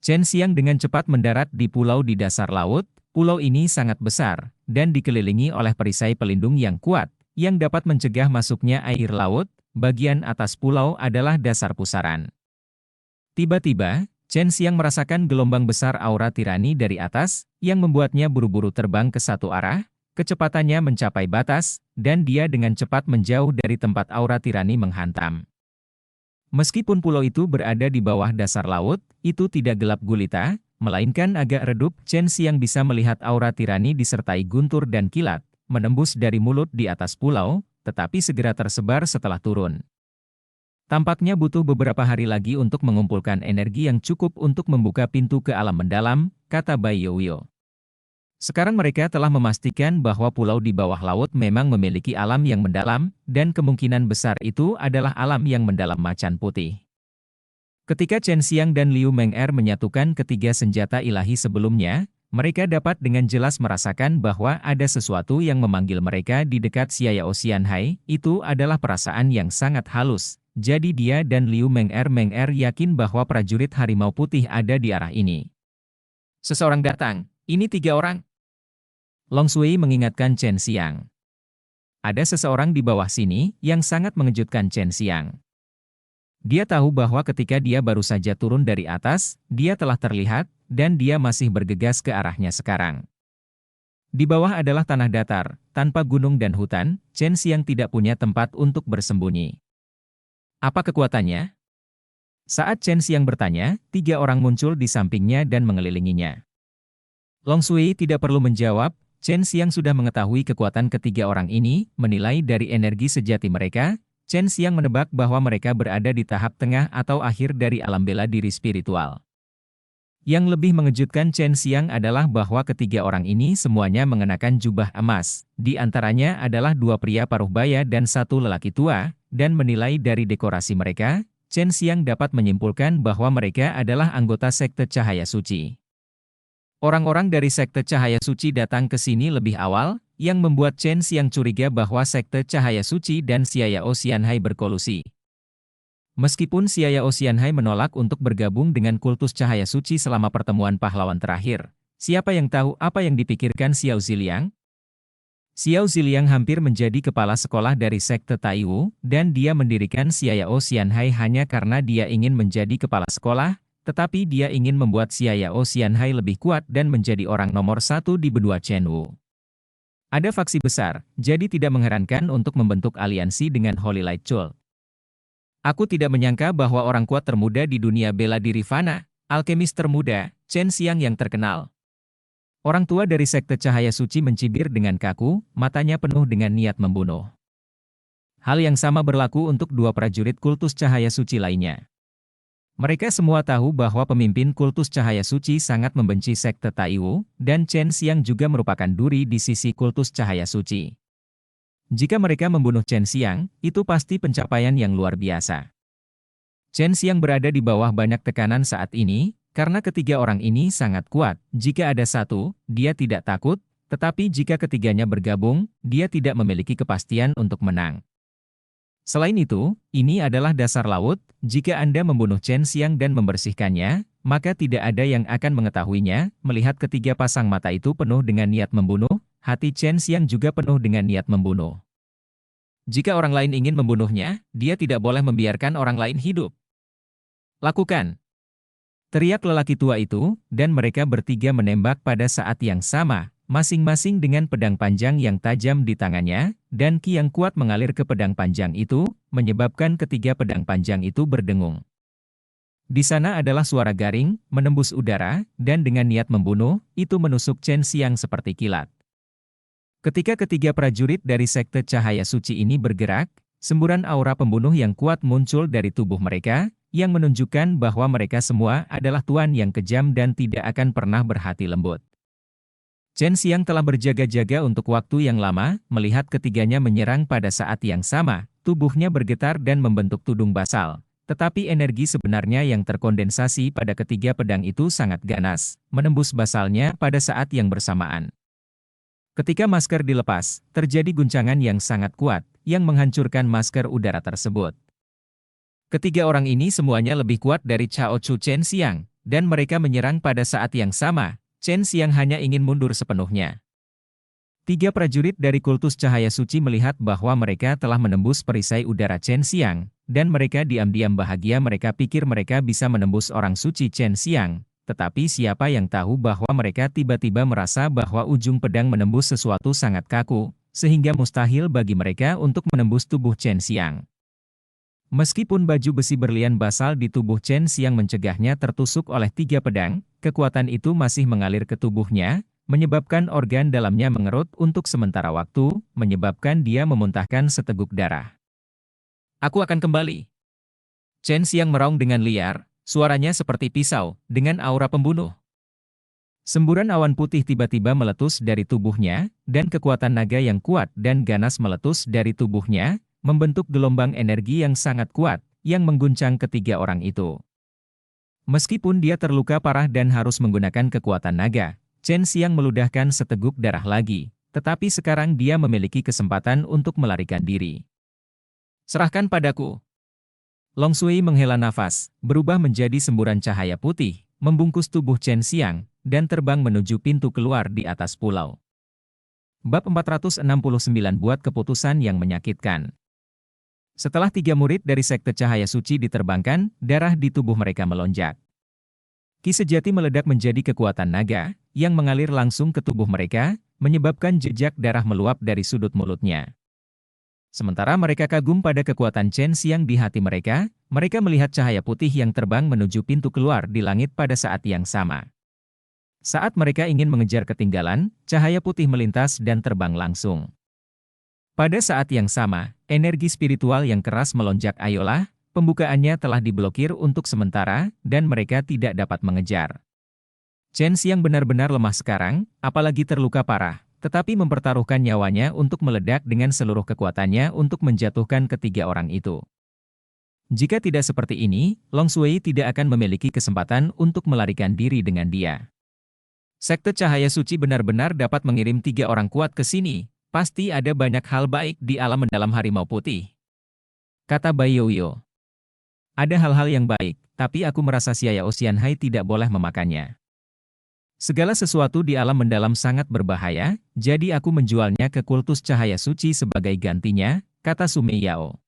A: Chen Xiang dengan cepat mendarat di pulau di dasar laut. Pulau ini sangat besar, dan dikelilingi oleh perisai pelindung yang kuat, yang dapat mencegah masuknya air laut. Bagian atas pulau adalah dasar pusaran. Tiba-tiba, Chen Xiang merasakan gelombang besar aura tirani dari atas, yang membuatnya buru-buru terbang ke satu arah. Kecepatannya mencapai batas, dan dia dengan cepat menjauh dari tempat aura tirani menghantam. Meskipun pulau itu berada di bawah dasar laut, itu tidak gelap gulita, melainkan agak redup. Chen Xiang bisa melihat aura tirani disertai guntur dan kilat, menembus dari mulut di atas pulau, tetapi segera tersebar setelah turun. Tampaknya butuh beberapa hari lagi untuk mengumpulkan energi yang cukup untuk membuka pintu ke alam mendalam, kata Bai Youyo. Sekarang mereka telah memastikan bahwa pulau di bawah laut memang memiliki alam yang mendalam, dan kemungkinan besar itu adalah alam yang mendalam macan putih. Ketika Chen Xiang dan Liu Meng'er menyatukan ketiga senjata ilahi sebelumnya, mereka dapat dengan jelas merasakan bahwa ada sesuatu yang memanggil mereka di dekat Xiao Xianhai. Itu adalah perasaan yang sangat halus. Jadi dia dan Liu Meng'er yakin bahwa prajurit harimau putih ada di arah ini. Seseorang datang. Ini 3 orang. Long Sui mengingatkan Chen Xiang. Ada seseorang di bawah sini yang sangat mengejutkan Chen Xiang. Dia tahu bahwa ketika dia baru saja turun dari atas, dia telah terlihat, dan dia masih bergegas ke arahnya sekarang. Di bawah adalah tanah datar, tanpa gunung dan hutan, Chen Xiang tidak punya tempat untuk bersembunyi. Apa kekuatannya? Saat Chen Xiang bertanya, 3 orang muncul di sampingnya dan mengelilinginya. Long Sui tidak perlu menjawab, Chen Xiang sudah mengetahui kekuatan ketiga orang ini, menilai dari energi sejati mereka, Chen Xiang menebak bahwa mereka berada di tahap tengah atau akhir dari alam bela diri spiritual. Yang lebih mengejutkan Chen Xiang adalah bahwa ketiga orang ini semuanya mengenakan jubah emas. Di antaranya adalah 2 pria paruh baya dan 1 lelaki tua, dan menilai dari dekorasi mereka, Chen Xiang dapat menyimpulkan bahwa mereka adalah anggota sekte Cahaya Suci. Orang-orang dari sekte Cahaya Suci datang ke sini lebih awal, yang membuat Chen Xiang curiga bahwa sekte Cahaya Suci dan Xiao Xianhai berkolusi. Meskipun Xiao Xianhai menolak untuk bergabung dengan kultus Cahaya Suci selama pertemuan pahlawan terakhir, siapa yang tahu apa yang dipikirkan Xiao Ziliang? Xiao Ziliang hampir menjadi kepala sekolah dari sekte Taiwu, dan dia mendirikan Xiao Xianhai hanya karena dia ingin menjadi kepala sekolah, tetapi dia ingin membuat Xiao Xianhai lebih kuat dan menjadi orang nomor 1 di benua Chenwu. Ada faksi besar, jadi tidak mengherankan untuk membentuk aliansi dengan Holy Light Cult. Aku tidak menyangka bahwa orang kuat termuda di dunia bela diri fana, alkemis termuda, Chen Xiang yang terkenal. Orang tua dari sekte Cahaya Suci mencibir dengan kaku, matanya penuh dengan niat membunuh. Hal yang sama berlaku untuk 2 prajurit kultus Cahaya Suci lainnya. Mereka semua tahu bahwa pemimpin kultus Cahaya Suci sangat membenci sekte Taiwu, dan Chen Xiang juga merupakan duri di sisi kultus Cahaya Suci. Jika mereka membunuh Chen Xiang, itu pasti pencapaian yang luar biasa. Chen Xiang berada di bawah banyak tekanan saat ini, karena ketiga orang ini sangat kuat. Jika ada satu, dia tidak takut, tetapi jika ketiganya bergabung, dia tidak memiliki kepastian untuk menang. Selain itu, ini adalah dasar laut, jika Anda membunuh Chen Xiang dan membersihkannya, maka tidak ada yang akan mengetahuinya. Melihat ketiga pasang mata itu penuh dengan niat membunuh, hati Chen Xiang juga penuh dengan niat membunuh. Jika orang lain ingin membunuhnya, dia tidak boleh membiarkan orang lain hidup. Lakukan! Teriak lelaki tua itu, dan mereka bertiga menembak pada saat yang sama, masing-masing dengan pedang panjang yang tajam di tangannya, dan ki yang kuat mengalir ke pedang panjang itu, menyebabkan ketiga pedang panjang itu berdengung. Di sana adalah suara garing, menembus udara, dan dengan niat membunuh, itu menusuk Chen Xiang seperti kilat. Ketika ketiga prajurit dari sekte Cahaya Suci ini bergerak, semburan aura pembunuh yang kuat muncul dari tubuh mereka, yang menunjukkan bahwa mereka semua adalah tuan yang kejam dan tidak akan pernah berhati lembut. Chen Xiang telah berjaga-jaga untuk waktu yang lama, melihat ketiganya menyerang pada saat yang sama, tubuhnya bergetar dan membentuk tudung basal. Tetapi energi sebenarnya yang terkondensasi pada ketiga pedang itu sangat ganas, menembus basalnya pada saat yang bersamaan. Ketika masker dilepas, terjadi guncangan yang sangat kuat, yang menghancurkan masker udara tersebut. Ketiga orang ini semuanya lebih kuat dari Cao Chu Chen Xiang, dan mereka menyerang pada saat yang sama. Chen Xiang hanya ingin mundur sepenuhnya. 3 prajurit dari kultus Cahaya Suci melihat bahwa mereka telah menembus perisai udara Chen Xiang, dan mereka diam-diam bahagia. Mereka pikir mereka bisa menembus orang suci Chen Xiang, tetapi siapa yang tahu bahwa mereka tiba-tiba merasa bahwa ujung pedang menembus sesuatu sangat kaku, sehingga mustahil bagi mereka untuk menembus tubuh Chen Xiang. Meskipun baju besi berlian basal di tubuh Chen Xiang mencegahnya tertusuk oleh 3 pedang, kekuatan itu masih mengalir ke tubuhnya, menyebabkan organ dalamnya mengerut untuk sementara waktu, menyebabkan dia memuntahkan seteguk darah. Aku akan kembali. Chen Xiang meraung dengan liar, suaranya seperti pisau, dengan aura pembunuh. Semburan awan putih tiba-tiba meletus dari tubuhnya, dan kekuatan naga yang kuat dan ganas meletus dari tubuhnya, membentuk gelombang energi yang sangat kuat, yang mengguncang ketiga orang itu. Meskipun dia terluka parah dan harus menggunakan kekuatan naga, Chen Xiang meludahkan seteguk darah lagi, tetapi sekarang dia memiliki kesempatan untuk melarikan diri. Serahkan padaku. Long Sui menghela nafas, berubah menjadi semburan cahaya putih, membungkus tubuh Chen Xiang, dan terbang menuju pintu keluar di atas pulau. Bab 469 buat keputusan yang menyakitkan. Setelah 3 murid dari sekte Cahaya Suci diterbangkan, darah di tubuh mereka melonjak. Ki sejati meledak menjadi kekuatan naga, yang mengalir langsung ke tubuh mereka, menyebabkan jejak darah meluap dari sudut mulutnya. Sementara mereka kagum pada kekuatan Chen Xiang di hati mereka, mereka melihat cahaya putih yang terbang menuju pintu keluar di langit pada saat yang sama. Saat mereka ingin mengejar ketinggalan, cahaya putih melintas dan terbang langsung. Pada saat yang sama, energi spiritual yang keras melonjak. Ayolah, pembukaannya telah diblokir untuk sementara, dan mereka tidak dapat mengejar. Chen Xiang benar-benar lemah sekarang, apalagi terluka parah, tetapi mempertaruhkan nyawanya untuk meledak dengan seluruh kekuatannya untuk menjatuhkan ketiga orang itu. Jika tidak seperti ini, Long Shui tidak akan memiliki kesempatan untuk melarikan diri dengan dia. Sekte Cahaya Suci benar-benar dapat mengirim 3 orang kuat ke sini, pasti ada banyak hal baik di alam mendalam Harimau Putih. Kata Bai Yoyo. Ada hal-hal yang baik, tapi aku merasa Xiao Xianhai tidak boleh memakannya. Segala sesuatu di alam mendalam sangat berbahaya, jadi aku menjualnya ke kultus cahaya suci sebagai gantinya, kata Sumei Yao.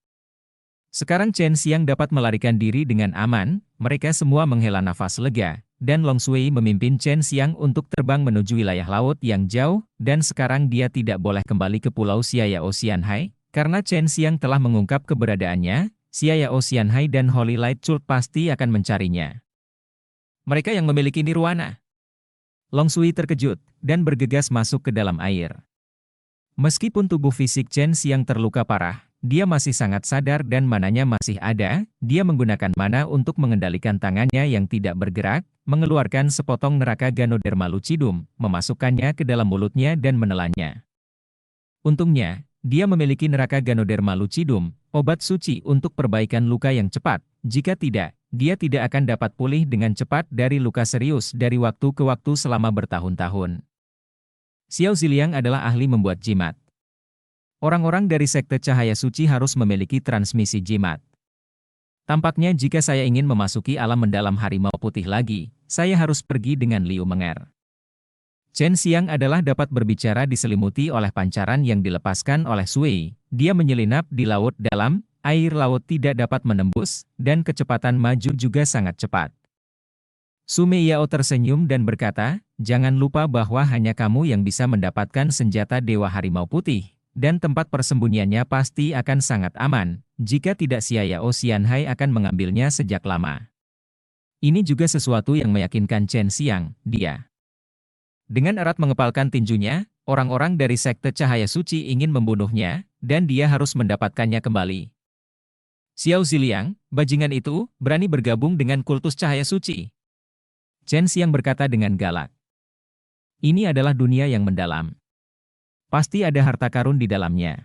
A: Sekarang Chen Xiang dapat melarikan diri dengan aman, mereka semua menghela nafas lega, dan Long Shui memimpin Chen Xiang untuk terbang menuju wilayah laut yang jauh, dan sekarang dia tidak boleh kembali ke Pulau Xiao Xianhai, karena Chen Xiang telah mengungkap keberadaannya, Xiao Xianhai dan Holy Light Cult pasti akan mencarinya. Mereka yang memiliki nirwana. Long Shui terkejut, dan bergegas masuk ke dalam air. Meskipun tubuh fisik Chen Xiang terluka parah, dia masih sangat sadar dan mananya masih ada, dia menggunakan mana untuk mengendalikan tangannya yang tidak bergerak, mengeluarkan sepotong neraka Ganoderma Lucidum, memasukkannya ke dalam mulutnya dan menelannya. Untungnya, dia memiliki neraka Ganoderma Lucidum, obat suci untuk perbaikan luka yang cepat, jika tidak, dia tidak akan dapat pulih dengan cepat dari luka serius dari waktu ke waktu selama bertahun-tahun. Xiao Ziliang adalah ahli membuat jimat. Orang-orang dari Sekte Cahaya Suci harus memiliki transmisi jimat. Tampaknya jika saya ingin memasuki alam mendalam Harimau Putih lagi, saya harus pergi dengan Liu Menger. Chen Xiang adalah dapat berbicara diselimuti oleh pancaran yang dilepaskan oleh Sui. Dia menyelinap di laut dalam, air laut tidak dapat menembus, dan kecepatan maju juga sangat cepat. Sumei Yao tersenyum dan berkata, jangan lupa bahwa hanya kamu yang bisa mendapatkan senjata Dewa Harimau Putih, dan tempat persembunyiannya pasti akan sangat aman, jika tidak Xiao Xianhai akan mengambilnya sejak lama. Ini juga sesuatu yang meyakinkan Chen Xiang, dia. Dengan erat mengepalkan tinjunya, orang-orang dari Sekte Cahaya Suci ingin membunuhnya, dan dia harus mendapatkannya kembali. Xiao Ziliang, bajingan itu, berani bergabung dengan kultus Cahaya Suci. Chen Xiang berkata dengan galak. Ini adalah dunia yang mendalam. Pasti ada harta karun di dalamnya.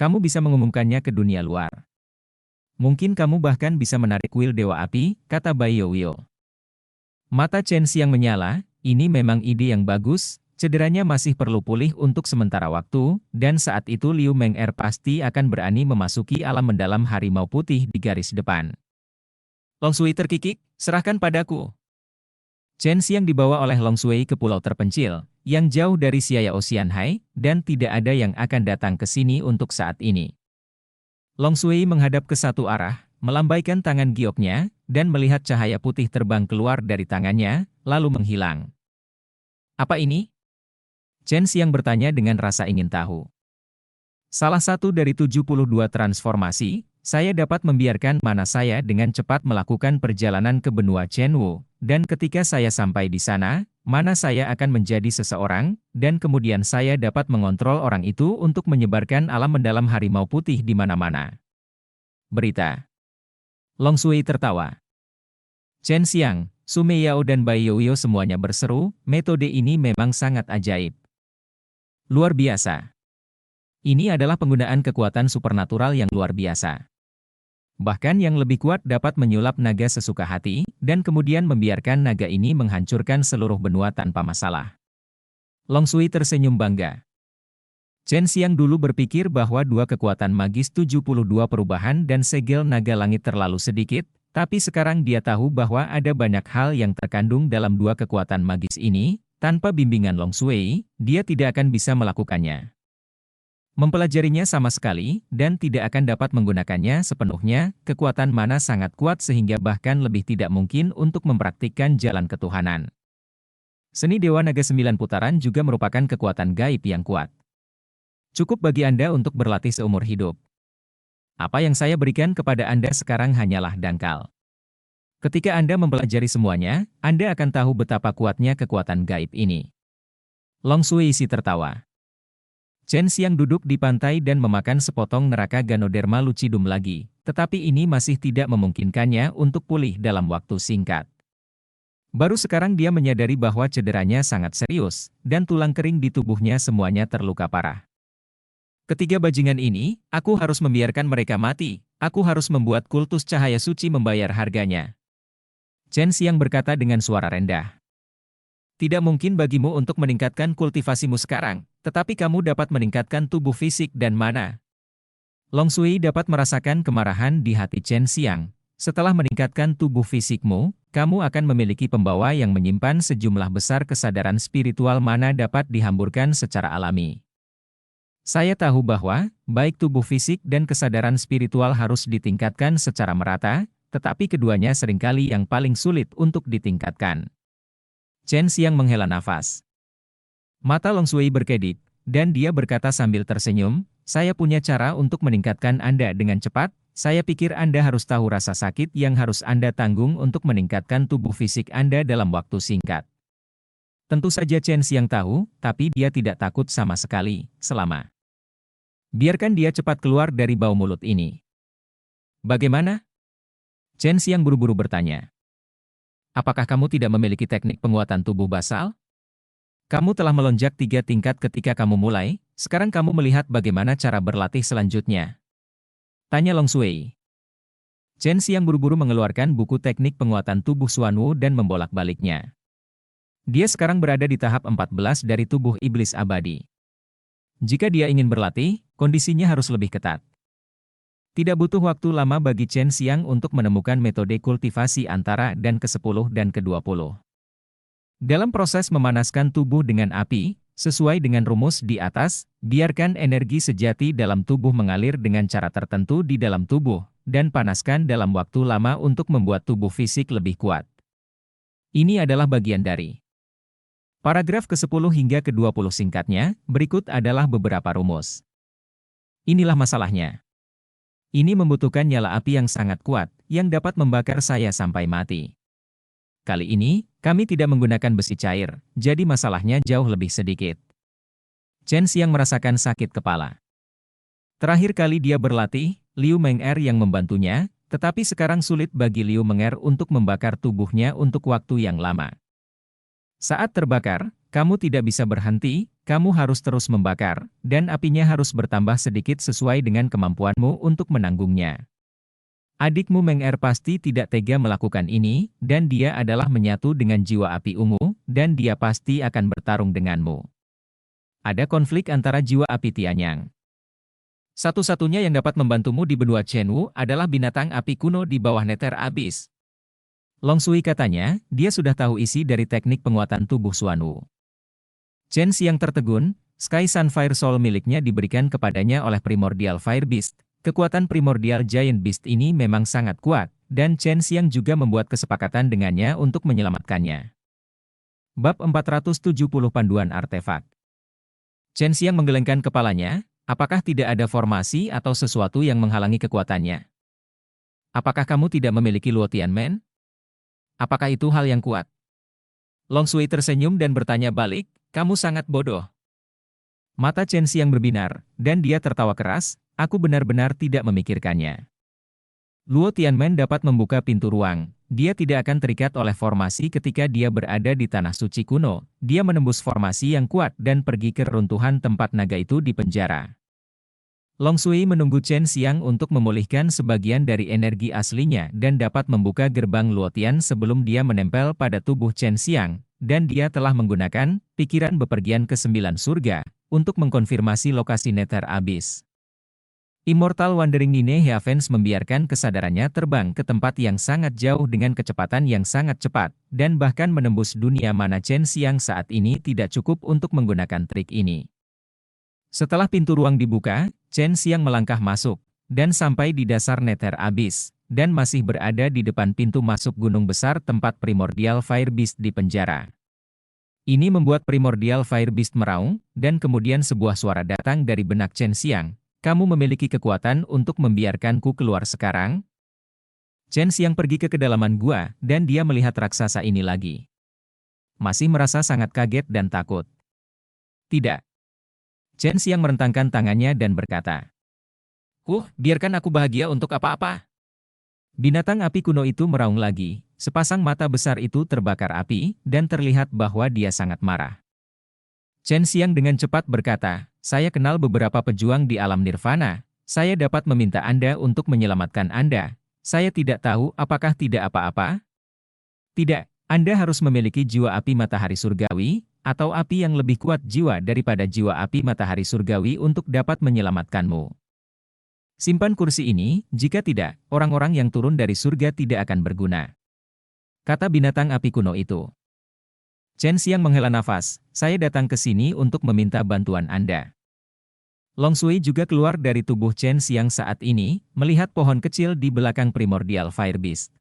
A: Kamu bisa mengumumkannya ke dunia luar. Mungkin kamu bahkan bisa menarik kuil Dewa Api, kata Bai Yoyo. Mata Chen Xiang menyala, ini memang ide yang bagus, cederanya masih perlu pulih untuk sementara waktu, dan saat itu Liu Menger pasti akan berani memasuki alam mendalam Harimau Putih di garis depan. Long Shui terkikik, serahkan padaku. Chen Xiang dibawa oleh Long Shui ke pulau terpencil, yang jauh dari Xiao Xianhai, dan tidak ada yang akan datang ke sini untuk saat ini. Long Shui menghadap ke satu arah, melambaikan tangan gioknya, dan melihat cahaya putih terbang keluar dari tangannya, lalu menghilang. Apa ini? Chen Xiang bertanya dengan rasa ingin tahu. Salah satu dari 72 transformasi, saya dapat membiarkan mana saya dengan cepat melakukan perjalanan ke benua Chenwu, dan ketika saya sampai di sana, mana saya akan menjadi seseorang, dan kemudian saya dapat mengontrol orang itu untuk menyebarkan alam mendalam Harimau Putih di mana-mana. Berita. Long Shui tertawa. Chen Xiang, Sumei Yao dan Bai Yoyo semuanya berseru, metode ini memang sangat ajaib. Luar biasa. Ini adalah penggunaan kekuatan supernatural yang luar biasa. Bahkan yang lebih kuat dapat menyulap naga sesuka hati, dan kemudian membiarkan naga ini menghancurkan seluruh benua tanpa masalah. Long Shui tersenyum bangga. Chen Xiang dulu berpikir bahwa dua kekuatan magis 72 perubahan dan segel naga langit terlalu sedikit, tapi sekarang dia tahu bahwa ada banyak hal yang terkandung dalam dua kekuatan magis ini, tanpa bimbingan Long Shui, dia tidak akan bisa melakukannya. Mempelajarinya sama sekali, dan tidak akan dapat menggunakannya sepenuhnya, kekuatan mana sangat kuat sehingga bahkan lebih tidak mungkin untuk mempraktikkan jalan ketuhanan. Seni Dewa Naga 9 putaran juga merupakan kekuatan gaib yang kuat. Cukup bagi Anda untuk berlatih seumur hidup. Apa yang saya berikan kepada Anda sekarang hanyalah dangkal. Ketika Anda mempelajari semuanya, Anda akan tahu betapa kuatnya kekuatan gaib ini. Long Shuizi tertawa. Chen Xiang duduk di pantai dan memakan sepotong neraka Ganoderma lucidum lagi, tetapi ini masih tidak memungkinkannya untuk pulih dalam waktu singkat. Baru sekarang dia menyadari bahwa cederanya sangat serius, dan tulang kering di tubuhnya semuanya terluka parah. Ketiga bajingan ini, aku harus membiarkan mereka mati, aku harus membuat kultus cahaya suci membayar harganya. Chen Xiang berkata dengan suara rendah. Tidak mungkin bagimu untuk meningkatkan kultivasimu sekarang, tetapi kamu dapat meningkatkan tubuh fisik dan mana. Long Shui dapat merasakan kemarahan di hati Chen Xiang. Setelah meningkatkan tubuh fisikmu, kamu akan memiliki pembawa yang menyimpan sejumlah besar kesadaran spiritual mana dapat dihamburkan secara alami. Saya tahu bahwa, baik tubuh fisik dan kesadaran spiritual harus ditingkatkan secara merata, tetapi keduanya seringkali yang paling sulit untuk ditingkatkan. Chen Xiang menghela nafas. Mata Long Shui berkedip, dan dia berkata sambil tersenyum, saya punya cara untuk meningkatkan Anda dengan cepat. Saya pikir Anda harus tahu rasa sakit yang harus Anda tanggung untuk meningkatkan tubuh fisik Anda dalam waktu singkat. Tentu saja Chen Xiang tahu, tapi dia tidak takut sama sekali, selama. Biarkan dia cepat keluar dari bau mulut ini. Bagaimana? Chen Xiang buru-buru bertanya. Apakah kamu tidak memiliki teknik penguatan tubuh basal? Kamu telah melonjak 3 tingkat ketika kamu mulai, sekarang kamu melihat bagaimana cara berlatih selanjutnya. Tanya Long Shui. Chen Xiang buru-buru mengeluarkan buku teknik penguatan tubuh Xuanwu dan membolak-baliknya. Dia sekarang berada di tahap 14 dari tubuh iblis abadi. Jika dia ingin berlatih, kondisinya harus lebih ketat. Tidak butuh waktu lama bagi Chen Xiang untuk menemukan metode kultivasi antara dan ke-10 dan ke-20. Dalam proses memanaskan tubuh dengan api, sesuai dengan rumus di atas, biarkan energi sejati dalam tubuh mengalir dengan cara tertentu di dalam tubuh, dan panaskan dalam waktu lama untuk membuat tubuh fisik lebih kuat. Ini adalah bagian dari paragraf ke-10 hingga ke-20 singkatnya, berikut adalah beberapa rumus. Inilah masalahnya. Ini membutuhkan nyala api yang sangat kuat, yang dapat membakar saya sampai mati. Kali ini, kami tidak menggunakan besi cair, jadi masalahnya jauh lebih sedikit. Chen Xiang merasakan sakit kepala. Terakhir kali dia berlatih, Liu Meng'er yang membantunya, tetapi sekarang sulit bagi Liu Meng'er untuk membakar tubuhnya untuk waktu yang lama. Saat terbakar, kamu tidak bisa berhenti, kamu harus terus membakar, dan apinya harus bertambah sedikit sesuai dengan kemampuanmu untuk menanggungnya. Adikmu Meng'er pasti tidak tega melakukan ini, dan dia adalah menyatu dengan jiwa api ungu, dan dia pasti akan bertarung denganmu. Ada konflik antara jiwa api Tianyang. Satu-satunya yang dapat membantumu di benua Chenwu adalah binatang api kuno di bawah Nether Abyss. Long Shui katanya, dia sudah tahu isi dari teknik penguatan tubuh Xuanwu. Chen Xiang tertegun, Sky Sun Fire Soul miliknya diberikan kepadanya oleh Primordial Fire Beast. Kekuatan Primordial Giant Beast ini memang sangat kuat, dan Chen Xiang juga membuat kesepakatan dengannya untuk menyelamatkannya. Bab 470 Panduan Artefak. Chen Xiang menggelengkan kepalanya, apakah tidak ada formasi atau sesuatu yang menghalangi kekuatannya? Apakah kamu tidak memiliki Luo Tianmen? Apakah itu hal yang kuat? Long Shui tersenyum dan bertanya balik, kamu sangat bodoh. Mata Chen Xiang berbinar, dan dia tertawa keras. Aku benar-benar tidak memikirkannya. Luo Tianmen dapat membuka pintu ruang. Dia tidak akan terikat oleh formasi ketika dia berada di tanah suci kuno. Dia menembus formasi yang kuat dan pergi ke reruntuhan tempat naga itu di penjara. Long Shui menunggu Chen Xiang untuk memulihkan sebagian dari energi aslinya dan dapat membuka gerbang Luo Tian sebelum dia menempel pada tubuh Chen Xiang, dan dia telah menggunakan pikiran bepergian ke 9 surga untuk mengkonfirmasi lokasi Nether Abyss. Immortal Wandering Nine Heavens membiarkan kesadarannya terbang ke tempat yang sangat jauh dengan kecepatan yang sangat cepat, dan bahkan menembus dunia mana Chen Xiang saat ini tidak cukup untuk menggunakan trik ini. Setelah pintu ruang dibuka, Chen Xiang melangkah masuk, dan sampai di dasar Nether Abyss, dan masih berada di depan pintu masuk gunung besar tempat Primordial Fire Beast di penjara. Ini membuat Primordial Fire Beast meraung, dan kemudian sebuah suara datang dari benak Chen Xiang. Kamu memiliki kekuatan untuk membiarkanku keluar sekarang? Chen Xiang pergi ke kedalaman gua, dan dia melihat raksasa ini lagi. Masih merasa sangat kaget dan takut. Tidak. Chen Xiang merentangkan tangannya dan berkata, biarkan aku bahagia untuk apa-apa. Binatang api kuno itu meraung lagi, sepasang mata besar itu terbakar api, dan terlihat bahwa dia sangat marah. Chen Xiang dengan cepat berkata, saya kenal beberapa pejuang di alam nirvana, saya dapat meminta Anda untuk menyelamatkan Anda. Saya tidak tahu apakah tidak apa-apa? Tidak, Anda harus memiliki jiwa api matahari surgawi, atau api yang lebih kuat jiwa daripada jiwa api matahari surgawi untuk dapat menyelamatkanmu. Simpan kursi ini, jika tidak, orang-orang yang turun dari surga tidak akan berguna. Kata binatang api kuno itu. Chen Xiang menghela nafas, saya datang ke sini untuk meminta bantuan Anda. Long Sui juga keluar dari tubuh Chen Xiang saat ini, melihat pohon kecil di belakang Primordial Fire Beast.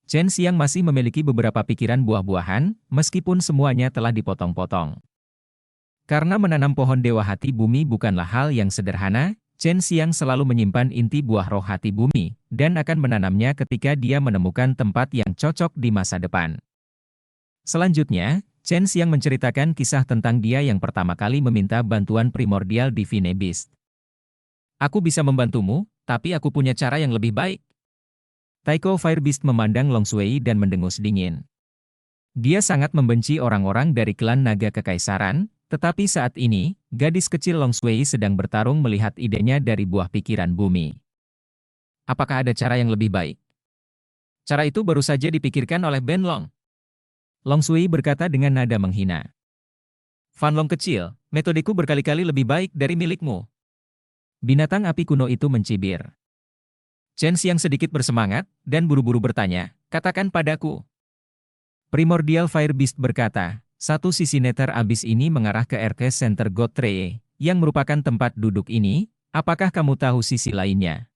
A: Chen Xiang masih memiliki beberapa pikiran buah-buahan, meskipun semuanya telah dipotong-potong. Karena menanam pohon Dewa Hati Bumi bukanlah hal yang sederhana, Chen Xiang selalu menyimpan inti buah roh hati bumi, dan akan menanamnya ketika dia menemukan tempat yang cocok di masa depan. Selanjutnya, Chen Xiang menceritakan kisah tentang dia yang pertama kali meminta bantuan Primordial Divine Beast. Aku bisa membantumu, tapi aku punya cara yang lebih baik. Taiko Fire Beast memandang Long Sui dan mendengus dingin. Dia sangat membenci orang-orang dari klan naga kekaisaran, tetapi saat ini, gadis kecil Long Sui sedang bertarung melihat idenya dari buah pikiran bumi. Apakah ada cara yang lebih baik? Cara itu baru saja dipikirkan oleh Ben Long. Long Sui berkata dengan nada menghina. Fan Long kecil, metodeku berkali-kali lebih baik dari milikmu. Binatang api kuno itu mencibir. Chen Xiang sedikit bersemangat, dan buru-buru bertanya, katakan padaku. Primordial Fire Beast berkata, satu sisi neter abis ini mengarah ke RK Center God Tree, yang merupakan tempat duduk ini, apakah kamu tahu sisi lainnya?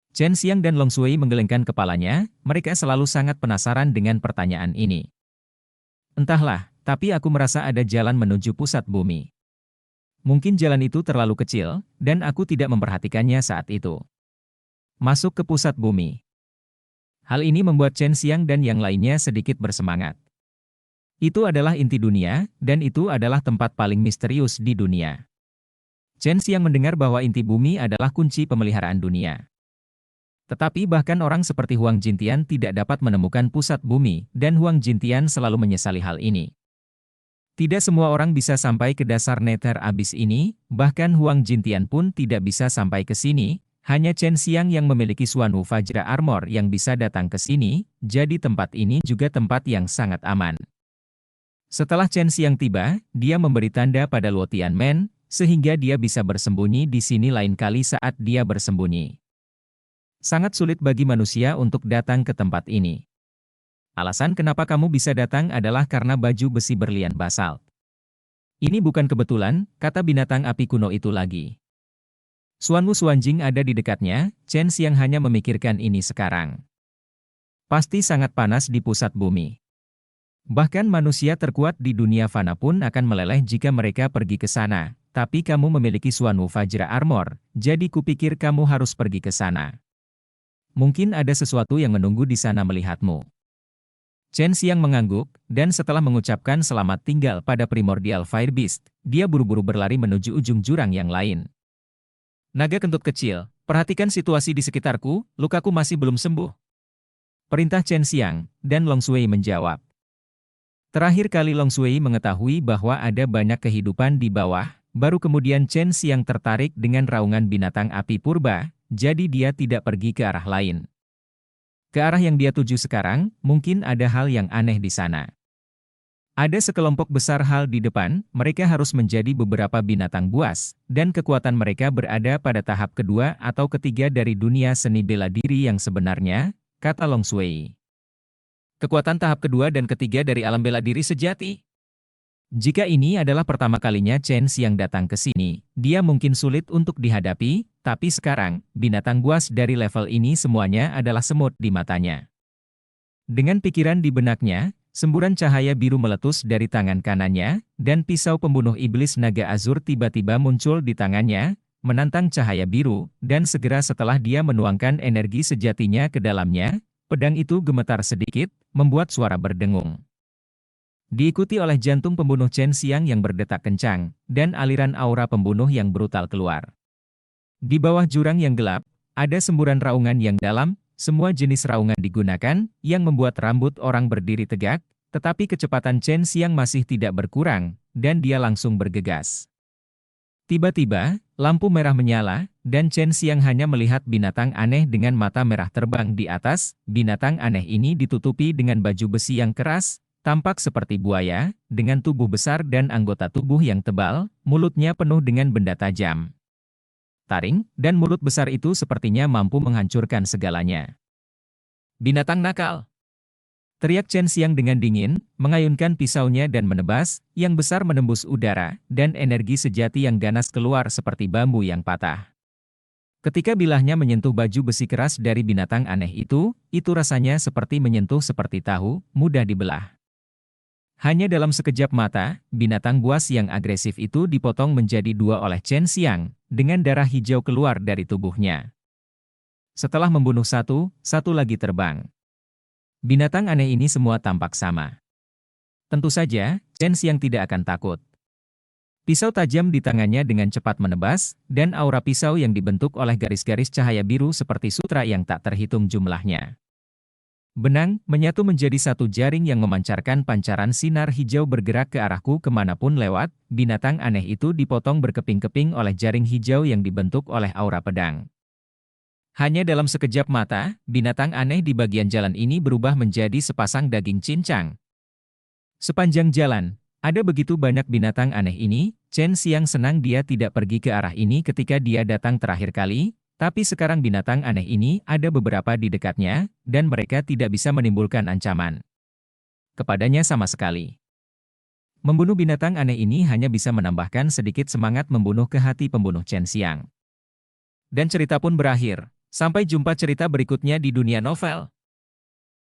A: Chen Xiang dan Long Sui menggelengkan kepalanya, mereka selalu sangat penasaran dengan pertanyaan ini. Entahlah, tapi aku merasa ada jalan menuju pusat bumi. Mungkin jalan itu terlalu kecil, dan aku tidak memperhatikannya saat itu. Masuk ke pusat bumi. Hal ini membuat Chen Xiang dan yang lainnya sedikit bersemangat. Itu adalah inti dunia, dan itu adalah tempat paling misterius di dunia. Chen Xiang mendengar bahwa inti bumi adalah kunci pemeliharaan dunia. Tetapi bahkan orang seperti Huang Jintian tidak dapat menemukan pusat bumi, dan Huang Jintian selalu menyesali hal ini. Tidak semua orang bisa sampai ke dasar neter abis ini, bahkan Huang Jintian pun tidak bisa sampai ke sini, hanya Chen Xiang yang memiliki Xuanwu Vajra Armor yang bisa datang ke sini, jadi tempat ini juga tempat yang sangat aman. Setelah Chen Xiang tiba, dia memberi tanda pada Luo Tianmen, sehingga dia bisa bersembunyi di sini lain kali saat dia bersembunyi. Sangat sulit bagi manusia untuk datang ke tempat ini. Alasan kenapa kamu bisa datang adalah karena baju besi berlian basalt. Ini bukan kebetulan, kata binatang api kuno itu lagi. Xuanwu Xuanjing ada di dekatnya, Chen Xiang hanya memikirkan ini sekarang. Pasti sangat panas di pusat bumi. Bahkan manusia terkuat di dunia fana pun akan meleleh jika mereka pergi ke sana, tapi kamu memiliki Xuanwu Vajra Armor, jadi kupikir kamu harus pergi ke sana. Mungkin ada sesuatu yang menunggu di sana melihatmu. Chen Xiang mengangguk, dan setelah mengucapkan selamat tinggal pada Primordial Fire Beast, dia buru-buru berlari menuju ujung jurang yang lain. Naga kentut kecil, perhatikan situasi di sekitarku, lukaku masih belum sembuh. Perintah Chen Xiang, dan Long Sui menjawab. Terakhir kali Long Sui mengetahui bahwa ada banyak kehidupan di bawah, baru kemudian Chen Xiang tertarik dengan raungan binatang api purba, jadi dia tidak pergi ke arah lain. Ke arah yang dia tuju sekarang, mungkin ada hal yang aneh di sana. Ada sekelompok besar hal di depan, mereka harus menjadi beberapa binatang buas, dan kekuatan mereka berada pada tahap kedua atau ketiga dari dunia seni bela diri yang sebenarnya, kata Long Sui. Kekuatan tahap kedua dan ketiga dari alam bela diri sejati. Jika ini adalah pertama kalinya Chen Xiang datang ke sini, dia mungkin sulit untuk dihadapi, tapi sekarang, binatang buas dari level ini semuanya adalah semut di matanya. Dengan pikiran di benaknya, Semburan cahaya biru meletus dari tangan kanannya, dan pisau pembunuh iblis naga azur tiba-tiba muncul di tangannya, menantang cahaya biru, dan segera setelah dia menuangkan energi sejatinya ke dalamnya, pedang itu gemetar sedikit, membuat suara berdengung. Diikuti oleh jantung pembunuh Chen Xiang yang berdetak kencang, dan aliran aura pembunuh yang brutal keluar. Di bawah jurang yang gelap, ada semburan raungan yang dalam. Semua jenis raungan digunakan, yang membuat rambut orang berdiri tegak, tetapi kecepatan Chen Xiang masih tidak berkurang, dan dia langsung bergegas. Tiba-tiba, lampu merah menyala, dan Chen Xiang hanya melihat binatang aneh dengan mata merah terbang di atas. Binatang aneh ini ditutupi dengan baju besi yang keras, tampak seperti buaya, dengan tubuh besar dan anggota tubuh yang tebal, mulutnya penuh dengan benda tajam. Taring, dan mulut besar itu sepertinya mampu menghancurkan segalanya. Binatang nakal! Teriak Chen Xiang dengan dingin, mengayunkan pisaunya dan menebas, yang besar menembus udara, dan energi sejati yang ganas keluar seperti bambu yang patah. Ketika bilahnya menyentuh baju besi keras dari binatang aneh itu rasanya seperti menyentuh seperti tahu, mudah dibelah. Hanya dalam sekejap mata, binatang buas yang agresif itu dipotong menjadi dua oleh Chen Xiang, dengan darah hijau keluar dari tubuhnya. Setelah membunuh satu lagi terbang. Binatang aneh ini semua tampak sama. Tentu saja, Chen Xiang tidak akan takut. Pisau tajam di tangannya dengan cepat menebas, dan aura pisau yang dibentuk oleh garis-garis cahaya biru seperti sutra yang tak terhitung jumlahnya. Benang menyatu menjadi satu jaring yang memancarkan pancaran sinar hijau bergerak ke arahku kemanapun lewat. Binatang aneh itu dipotong berkeping-keping oleh jaring hijau yang dibentuk oleh aura pedang. Hanya dalam sekejap mata, binatang aneh di bagian jalan ini berubah menjadi sepasang daging cincang. Sepanjang jalan, ada begitu banyak binatang aneh ini. Chen Xiang senang dia tidak pergi ke arah ini ketika dia datang terakhir kali. Tapi sekarang binatang aneh ini ada beberapa di dekatnya, dan mereka tidak bisa menimbulkan ancaman kepadanya sama sekali. Membunuh binatang aneh ini hanya bisa menambahkan sedikit semangat membunuh ke hati pembunuh Chen Xiang. Dan cerita pun berakhir. Sampai jumpa cerita berikutnya di dunia novel.